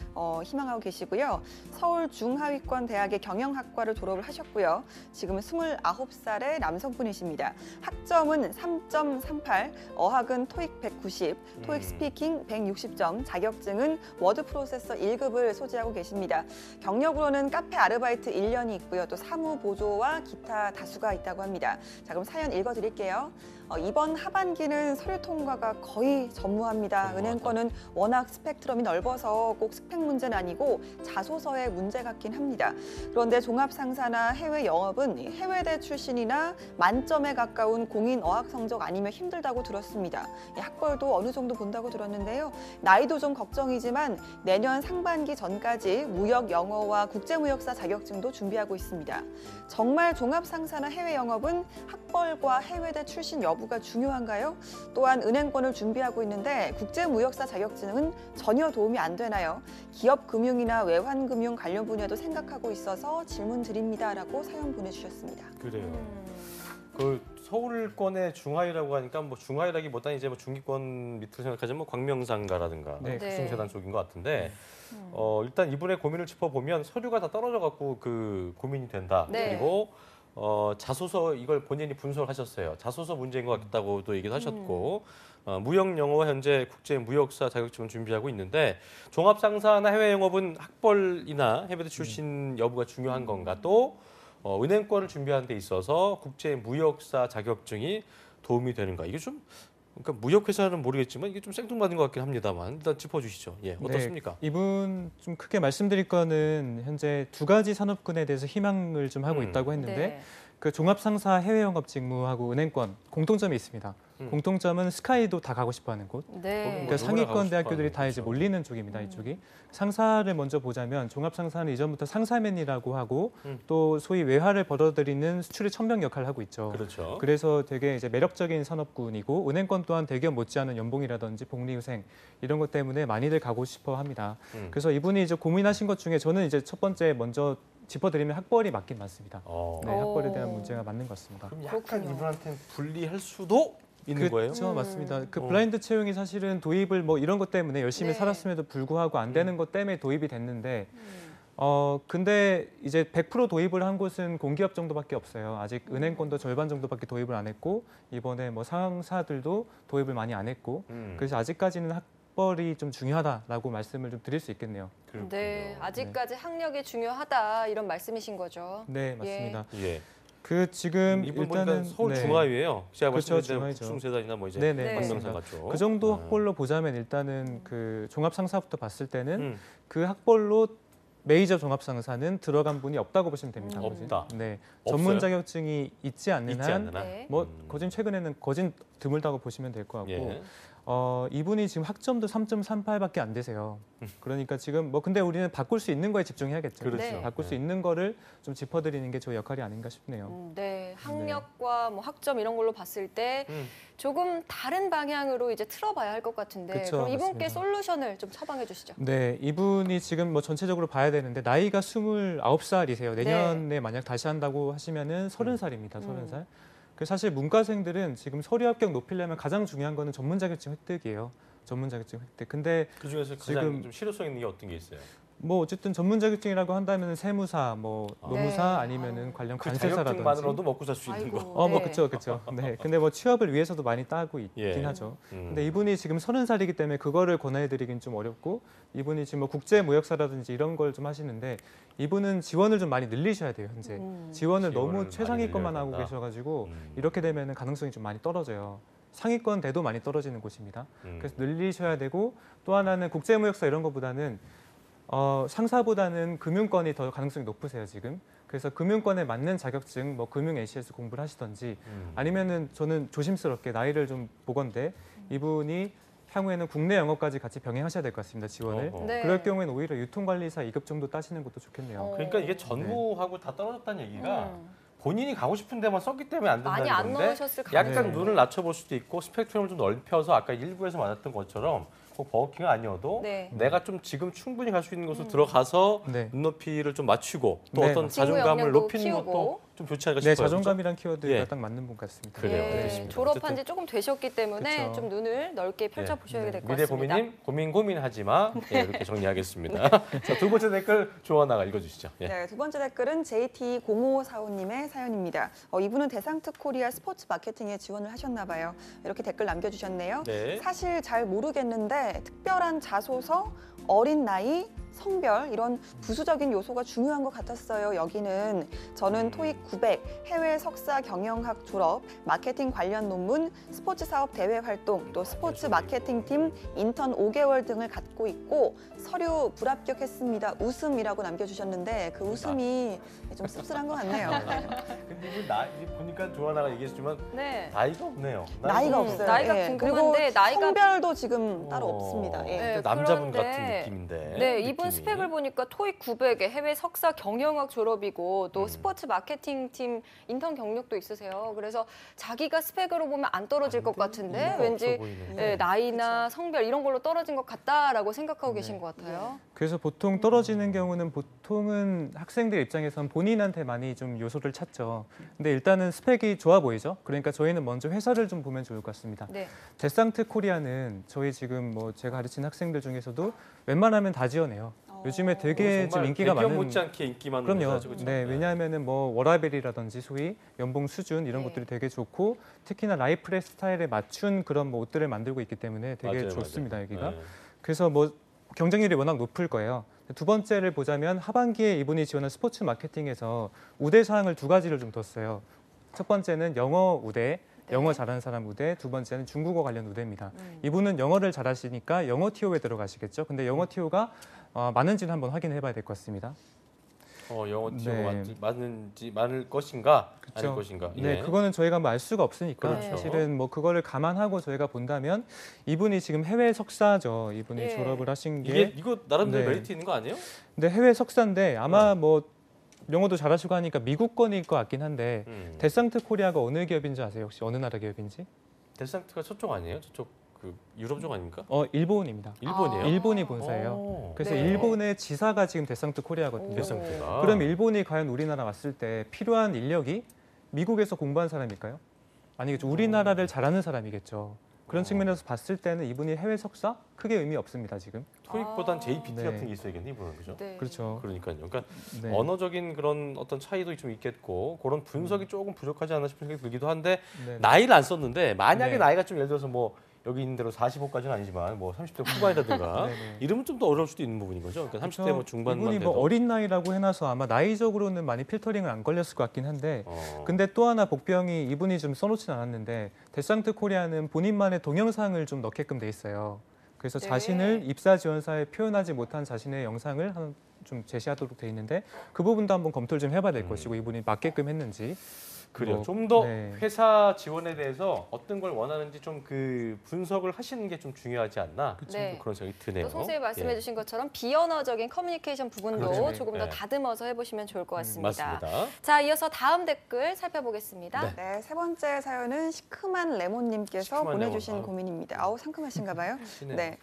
희망하고 계시고요. 서울 중하위권 대학의 경영학과를 졸업을 하셨고요. 지금은 29살의 남성분이십니다. 학점은 3.38, 어학은 토익 190, 토익 스피킹 160점, 자격증은 워드 프로세서 1급을 소지하고 계십니다. 경력으로는 카페 아르바이트 1년이 있고요. 또 사무 보조와 기타 다수가 있다고 합니다. 자, 그럼 사연 읽어드릴게요. 이번 하반기는 서류 통과가 거의 전무합니다. 은행권은 워낙 스펙트럼이 넓어서 꼭 스펙 문제는 아니고 자소서의 문제 같긴 합니다. 그런데 종합상사나 해외 영업은 해외대 출신이나 만점에 가까운 공인 어학 성적 아니면 힘들다고 들었습니다. 학벌도 어느 정도 본다고 들었는데요. 나이도 좀 걱정이지만 내년 상반기 전까지 무역 영어와 국제무역사 자격증도 준비하고 있습니다. 정말 종합상사나 해외 영업은 학벌과 해외대 출신 여부가 중요한가요? 또한 은행권을 준비하고 있는데 국제무역사 자격증은 전혀 도움이 안 되나요? 기업금융이나 외환금융 관련 분야도 생각하고 있어서 질문 드립니다라고 사연 보내주셨습니다. 그래요. 그 서울권의 중하위라고 하니까 뭐 중하위라기보다는 이제 뭐 중기권 밑으로 생각하자면 뭐 광명상가라든가 네. 국승재단 쪽인 것 같은데 일단 이분의 고민을 짚어보면 서류가 다 떨어져 갖고 그 고민이 된다. 네. 그리고 자소서 이걸 본인이 분석을 하셨어요. 자소서 문제인 것 같다고도 얘기도 하셨고 무역 영어와 현재 국제 무역사 자격증을 준비하고 있는데 종합상사나 해외 영업은 학벌이나 해외대 출신 여부가 중요한 건가 또 은행권을 준비하는 데 있어서 국제 무역사 자격증이 도움이 되는가 이게 좀 그러니까 무역회사는 모르겠지만 이게 좀 생뚱맞은 것 같긴 합니다만 일단 짚어주시죠. 예, 어떻습니까? 네, 이분 좀 크게 말씀드릴 거는 현재 두 가지 산업군에 대해서 희망을 좀 하고 있다고 했는데 네. 그 종합상사 해외 영업 직무하고 은행권 공통점이 있습니다. 공통점은 스카이도 다 가고 싶어하는 곳. 네. 그러니까 상위권 대학교들이 다 이제 몰리는 쪽입니다. 이쪽이. 상사를 먼저 보자면 종합상사는 이전부터 상사맨이라고 하고 또 소위 외화를 벌어들이는 수출의 천명 역할을 하고 있죠. 그렇죠. 그래서 되게 이제 매력적인 산업군이고 은행권 또한 대기업 못지않은 연봉이라든지 복리후생 이런 것 때문에 많이들 가고 싶어 합니다. 그래서 이분이 이제 고민하신 것 중에 저는 이제 첫 번째 먼저 짚어드리면 학벌이 맞긴 맞습니다. 네, 학벌에 대한 문제가 맞는 것 같습니다. 그럼 약간 이분한테는 불리할 수도 있는 거예요? 그렇죠, 맞습니다. 그 블라인드 채용이 사실은 도입을 뭐 이런 것 때문에 열심히 살았음에도 불구하고 안 되는 것 때문에 도입이 됐는데 근데 이제 100% 도입을 한 곳은 공기업 정도밖에 없어요. 아직 은행권도 절반 정도밖에 도입을 안 했고 이번에 뭐 상사들도 도입을 많이 안 했고 그래서 아직까지는 학벌이 좀 중요하다라고 말씀을 좀 드릴 수 있겠네요. 네, 아직까지 학력이 중요하다 이런 말씀이신 거죠. 네, 맞습니다. 예. 그 지금 이분 일단은 보니까 서울 중화유예요. 제가 그렇죠, 말씀드린 중화유죠. 국숭세단이나 뭐 이제 네네, 관명사 같죠. 그 정도 학벌로 보자면 일단은 그 종합상사부터 봤을 때는 그 학벌로 메이저 종합상사는 들어간 분이 없다고 보시면 됩니다. 없다. 네, 없어요? 전문 자격증이 있지 않는 한, 네. 뭐 거진 최근에는 거진 드물다고 보시면 될 것 같고. 예. 이분이 지금 학점도 3.38밖에 안 되세요. 그러니까 지금 뭐 근데 우리는 바꿀 수 있는 거에 집중해야겠죠. 그렇죠. 네. 바꿀 수 있는 거를 좀 짚어드리는 게 저희 역할이 아닌가 싶네요. 네, 학력과 뭐 학점 이런 걸로 봤을 때 조금 다른 방향으로 이제 틀어봐야 할 것 같은데 그쵸, 그럼 이분께 맞습니다. 솔루션을 좀 처방해 주시죠. 네, 이분이 지금 뭐 전체적으로 봐야 되는데 나이가 29살이세요. 내년에 만약 다시 한다고 하시면은 30살입니다. 30살. 그래서 사실 문과생들은 지금 서류 합격 높이려면 가장 중요한 거는 전문 자격증 획득이에요. 전문 자격증 획득. 근데 그 중에서 가장 지금 좀 실효성 있는 게 어떤 게 있어요? 뭐 어쨌든 전문 자격증이라고 한다면 세무사, 뭐 노무사 아니면은 관련 그 관세사라든지. 자격증만으로도 먹고 살 수 있는 거. 뭐 그렇죠. 네. 근데 뭐 취업을 위해서도 많이 따고 있긴 예. 하죠. 근데 이분이 지금 30살이기 때문에 그거를 권해드리긴 좀 어렵고 이분이 지금 뭐 국제무역사라든지 이런 걸 좀 하시는데 이분은 지원을 좀 많이 늘리셔야 돼요. 현재 지원을 너무 지원을 최상위권만 많이 하고 늘려야 계셔가지고 이렇게 되면은 가능성이 좀 많이 떨어져요. 상위권 대도 많이 떨어지는 곳입니다. 그래서 늘리셔야 되고 또 하나는 국제무역사 이런 것보다는 상사보다는 금융권이 더 가능성이 높으세요, 지금. 그래서 금융권에 맞는 자격증, 뭐 금융 ACS 공부를 하시던지 아니면은 저는 조심스럽게 나이를 좀 보건데 이분이 향후에는 국내 영어까지 같이 병행하셔야 될 것 같습니다, 지원을. 네. 그럴 경우에는 오히려 유통관리사 2급 정도 따시는 것도 좋겠네요. 그러니까 이게 전무하고 다 떨어졌다는 얘기가 본인이 가고 싶은 데만 썼기 때문에 안 된다는 많이 안 건데 넣으셨을 약간 가능성이. 눈을 낮춰볼 수도 있고 스펙트럼을 좀 넓혀서 아까 일부에서 말했던 것처럼 꼭 버거킹은 아니어도 네. 내가 좀 지금 충분히 갈 수 있는 곳으로 들어가서 네. 눈높이를 좀 맞추고 또 네, 어떤 맞습니다. 자존감을 친구 높이는 역량도 것도 좀 좋지 않을까 네, 싶어요. 자존감이란 키워드가 예. 딱 맞는 분 같습니다. 그래요. 예, 알겠습니다. 졸업한 어쨌든 지 조금 되셨기 때문에 그쵸. 좀 눈을 넓게 펼쳐보셔야 될 것 미래 같습니다. 고민님 고민하지 마. 예, 이렇게 정리하겠습니다. 자, 두 번째 댓글 조원아가 읽어주시죠. 예. 네, 두 번째 댓글은 JT0545님의 사연입니다. 이분은 대상특 코리아 스포츠 마케팅에 지원을 하셨나 봐요. 이렇게 댓글 남겨주셨네요. 네. 사실 잘 모르겠는데 특별한 자소서, 어린 나이, 성별 이런 부수적인 요소가 중요한 것 같았어요. 여기는 저는 토익 900, 해외 석사 경영학 졸업, 마케팅 관련 논문, 스포츠 사업 대회 활동, 또 스포츠 마케팅팀 인턴 5개월 등을 갖고 있고 서류 불합격했습니다. 웃음이라고 남겨주셨는데 그 웃음이 좀 씁쓸한 것 같네요. 근데 이거 나이 보니까 조원아가 얘기했지만 네. 나이가 없네요. 나이가 없어요. 나이가 예. 궁금한데 그리고 나이가 성별도 지금 따로 없습니다. 예. 네, 남자분 그런데 같은 느낌인데. 네, 이분 느낌이. 스펙을 보니까 토익 900에 해외 석사 경영학 졸업이고 또 스포츠 마케팅 팀 인턴 경력도 있으세요. 그래서 자기가 스펙으로 보면 안 떨어질 것 같은데 이유가 왠지 없어 보이네. 네, 나이나 성별 이런 걸로 떨어진 것 같다라고 생각하고 계신 것 같아요. 그래서 보통 떨어지는 경우는 보통은 학생들 입장에선 본인한테 많이 좀 요소를 찾죠. 근데 일단은 스펙이 좋아 보이죠. 그러니까 저희는 먼저 회사를 좀 보면 좋을 것 같습니다. 네. 데상트 코리아는 저희 지금 뭐 제가 가르치는 학생들 중에서도 웬만하면 다 지원해요. 요즘에 되게 좀 정말 인기가 대기업 많은. 못지않게 인기 많은 그럼요. 회사죠, 그렇죠? 네, 왜냐하면은 뭐 워라벨이라든지 소위 연봉 수준 이런 네. 것들이 되게 좋고 특히나 라이프의 스타일에 맞춘 그런 뭐 옷들을 만들고 있기 때문에 되게 맞아요, 좋습니다 맞아요. 여기가. 네. 그래서 뭐 경쟁률이 워낙 높을 거예요. 두 번째를 보자면 하반기에 이분이 지원한 스포츠 마케팅에서 우대 사항을 두 가지를 좀 뒀어요. 첫 번째는 영어 우대, 영어 잘하는 사람 우대, 두 번째는 중국어 관련 우대입니다. 이분은 영어를 잘하시니까 영어 TO에 들어가시겠죠. 근데 영어 TO가 많은지는 한번 확인해 봐야 될 것 같습니다. 영어 티오가 네. 많을 것인가 아닐 그쵸. 것인가. 네, 그거는 저희가 뭐 알 수가 없으니까 그렇죠. 사실은 뭐 그거를 감안하고 저희가 본다면 이분이 지금 해외 석사죠. 이분이 예. 졸업을 하신 게 이거 나름대로 네. 메리트 있는 거 아니에요? 근데 해외 석사인데 아마 뭐 영어도 잘하시고 하니까 미국권일 것 같긴 한데 데상트 코리아가 어느 기업인지 아세요? 혹시 어느 나라 기업인지? 데상트가 저쪽 아니에요? 저쪽 그 유럽 쪽 아닙니까? 일본입니다. 일본이에요? 일본이 본사예요. 오. 그래서 네. 일본의 지사가 지금 데상트 코리아거든요. 데상트가. 그럼 일본이 과연 우리나라 왔을 때 필요한 인력이 미국에서 공부한 사람일까요? 아니겠죠. 우리나라를 잘하는 사람이겠죠. 그런 측면에서 봤을 때는 이분이 해외 석사 크게 의미 없습니다 지금. 토익보단 JPT 네. 같은 게 있어야겠네 이분은 그죠? 네. 그렇죠. 그러니까요. 그러니까 네. 언어적인 그런 어떤 차이도 좀 있겠고 그런 분석이 조금 부족하지 않나 싶은 생각이 들기도 한데 네. 나이를 안 썼는데 만약에 네. 나이가 좀 예를 들어서 뭐 여기 있는 대로 45까지는 아니지만 뭐 30대 후반이라든가 네네. 이러면 좀 더 어려울 수도 있는 부분인 거죠. 그러니까 30대 뭐 중반만 이분이 돼도. 뭐 어린 나이라고 해놔서 아마 나이적으로는 많이 필터링을 안 걸렸을 것 같긴 한데 근데 또 하나 복병이 이분이 좀 써놓진 않았는데 데상트 코리아는 본인만의 동영상을 좀 넣게끔 돼 있어요. 그래서 네. 자신을 입사 지원사에 표현하지 못한 자신의 영상을 좀 제시하도록 돼 있는데 그 부분도 한번 검토를 좀 해봐야 될 것이고 이분이 맞게끔 했는지. 그래요. 뭐, 좀 더 네. 회사 지원에 대해서 어떤 걸 원하는지 좀 그 분석을 하시는 게 좀 중요하지 않나 네. 그런 생각이 드네요. 또 선생님이 말씀해주신 것처럼 비언어적인 커뮤니케이션 부분도 그렇죠. 조금 더 네. 다듬어서 해보시면 좋을 것 같습니다. 맞습니다. 자, 이어서 다음 댓글 살펴보겠습니다. 네. 세 번째 사연은 시큼한 레몬님께서 시큼한 보내주신 레몬. 고민입니다. 아우 상큼하신가 봐요. 시네요. 네,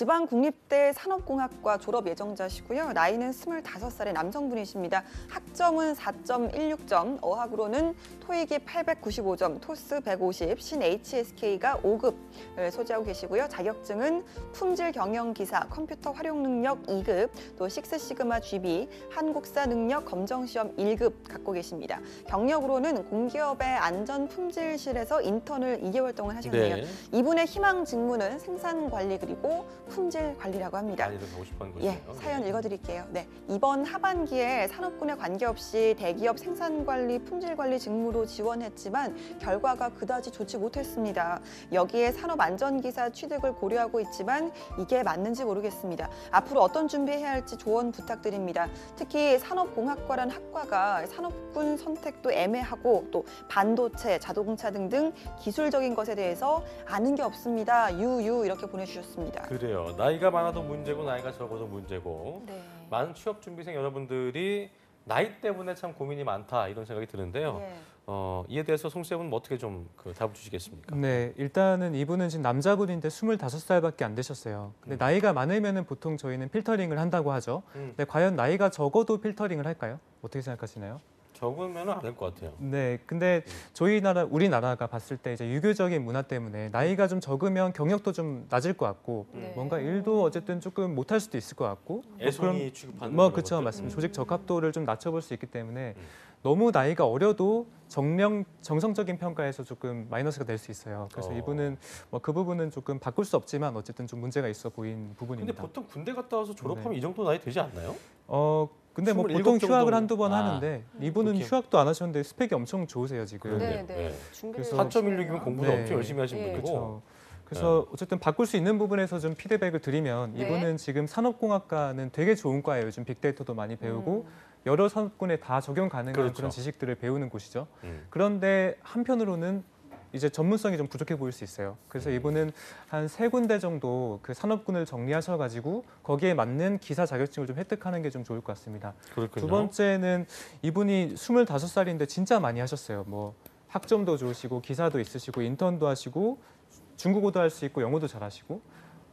지방국립대 산업공학과 졸업 예정자시고요. 나이는 25살의 남성분이십니다. 학점은 4.16점, 어학으로는 토익이 895점, 토스 150, 신 HSK가 5급을 소지하고 계시고요. 자격증은 품질 경영 기사, 컴퓨터 활용 능력 2급, 또 식스 시그마 GB, 한국사 능력 검정 시험 1급 갖고 계십니다. 경력으로는 공기업의 안전 품질실에서 인턴을 2개월 동안 하셨네요. 네. 이분의 희망 직무는 생산 관리 그리고 품질 관리라고 합니다. 많이들 가고 싶어하는 거죠. 예, 사연 읽어드릴게요. 네, 이번 하반기에 산업군에 관계없이 대기업 생산관리, 품질관리 직무로 지원했지만 결과가 그다지 좋지 못했습니다. 여기에 산업안전기사 취득을 고려하고 있지만 이게 맞는지 모르겠습니다. 앞으로 어떤 준비해야 할지 조언 부탁드립니다. 특히 산업공학과란 학과가 산업군 선택도 애매하고 또 반도체, 자동차 등등 기술적인 것에 대해서 아는 게 없습니다. 유유 이렇게 보내주셨습니다. 그래요. 나이가 많아도 문제고 나이가 적어도 문제고 네. 많은 취업 준비생 여러분들이 나이 때문에 참 고민이 많다 이런 생각이 드는데요. 예. 이에 대해서 송 쌤은 어떻게 좀 답을 주시겠습니까? 네, 일단은 이분은 지금 남자분인데 25살밖에 안 되셨어요. 근데 나이가 많으면은 보통 저희는 필터링을 한다고 하죠. 근데 과연 나이가 적어도 필터링을 할까요? 어떻게 생각하시나요? 적으면 안 될 것 같아요. 네, 근데 우리나라가 봤을 때 이제 유교적인 문화 때문에 나이가 좀 적으면 경력도 좀 낮을 것 같고 네. 뭔가 일도 어쨌든 조금 못할 수도 있을 것 같고 애송이 취급하는 뭐 그런 그렇죠, 것들? 맞습니다. 조직 적합도를 좀 낮춰볼 수 있기 때문에 너무 나이가 어려도 정성적인 평가에서 조금 마이너스가 될 수 있어요. 그래서 이분은 뭐 그 부분은 조금 바꿀 수 없지만 어쨌든 좀 문제가 있어 보인 근데 부분입니다. 보통 군대 갔다 와서 졸업하면 네. 이 정도 나이 되지 않나요? 근데 뭐 27 보통 정도? 휴학을 한두 번 하는데 이분은 그렇게. 휴학도 안 하셨는데 스펙이 엄청 좋으세요 지금. 그러네요. 네, 네. 네. 준비를 그래서 4.16이면 공부도 네. 엄청 열심히 하신 예. 분이고 그렇죠. 그래서 어쨌든 바꿀 수 있는 부분에서 좀 피드백을 드리면 네. 이분은 지금 산업공학과는 되게 좋은 과예요. 요즘 빅데이터도 많이 배우고 여러 산업군에 다 적용 가능한 그렇죠. 그런 지식들을 배우는 곳이죠. 음. 그런데 한편으로는 이제 전문성이 좀 부족해 보일 수 있어요. 그래서 이분은 한 3군데 정도 그 산업군을 정리하셔가지고 거기에 맞는 기사 자격증을 좀 획득하는 게 좀 좋을 것 같습니다. 그렇군요. 두 번째는 이분이 25살인데 진짜 많이 하셨어요. 뭐 학점도 좋으시고 기사도 있으시고 인턴도 하시고 중국어도 할 수 있고 영어도 잘하시고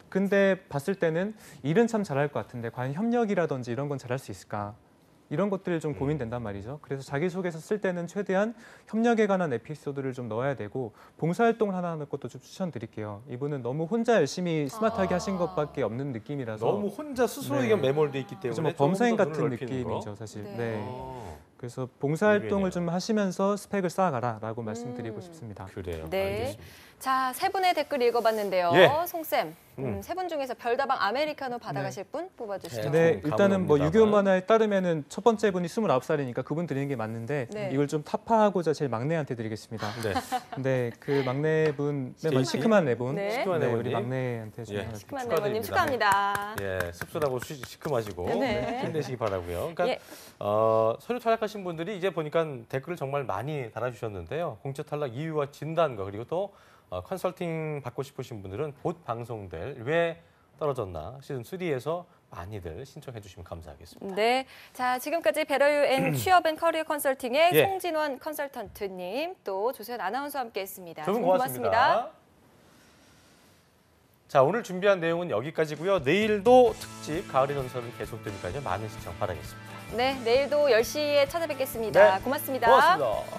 근데 봤을 때는 일은 참 잘할 것 같은데 과연 협력이라든지 이런 건 잘할 수 있을까? 이런 것들이 좀 고민된단 말이죠. 그래서 자기소개서 쓸 때는 최대한 협력에 관한 에피소드를 좀 넣어야 되고 봉사활동을 하나 하는 것도 좀 추천드릴게요. 이분은 너무 혼자 열심히 스마트하게 하신 것밖에 없는 느낌이라서 너무 혼자 스스로에게 네. 매몰돼 있기 때문에 그래서 뭐 조금 범사인 더 같은 눈을 넓히는 거. 느낌이죠, 사실. 네. 네. 그래서 봉사활동을 의외네요. 좀 하시면서 스펙을 쌓아가라라고 말씀드리고 싶습니다. 그래요. 네. 알겠습니다. 자, 세 분의 댓글 읽어봤는데요. 예. 송쌤, 세 분 중에서 별다방 아메리카노 받아가실 분 뽑아주시죠. 네, 일단은 뭐 가봅니다만. 유교 만화에 따르면은 첫 번째 분이 29살이니까 그분 드리는 게 맞는데 네. 이걸 좀 타파하고자 제일 막내한테 드리겠습니다. 네. 근데 그 막내분, 시크한 시큼한 네분, 네. 시큼한 네, 네분님. 우리 막내한테 좀 예. 하나 시큼한 축하드립니다. 네모님 축하합니다. 예, 씁쓸하고 시큼하시고 네. 힘내시기 바라고요. 그러니까 예. 서류 탈락하신 분들이 이제 보니까 댓글을 정말 많이 달아주셨는데요. 공채 탈락 이유와 진단과 그리고 또 컨설팅 받고 싶으신 분들은 곧 방송될 왜 떨어졌나 시즌 3에서 많이들 신청해 주시면 감사하겠습니다. 네, 자 지금까지 베러유앤 취업 앤 커리어 컨설팅의 예. 송진원 컨설턴트님 또 조세현 아나운서와 함께했습니다. 두 분 고맙습니다. 자, 오늘 준비한 내용은 여기까지고요. 내일도 특집 가을의 전설은 계속되니까요. 많은 시청 바라겠습니다. 네, 내일도 10시에 찾아뵙겠습니다. 네. 고맙습니다. 고맙습니다.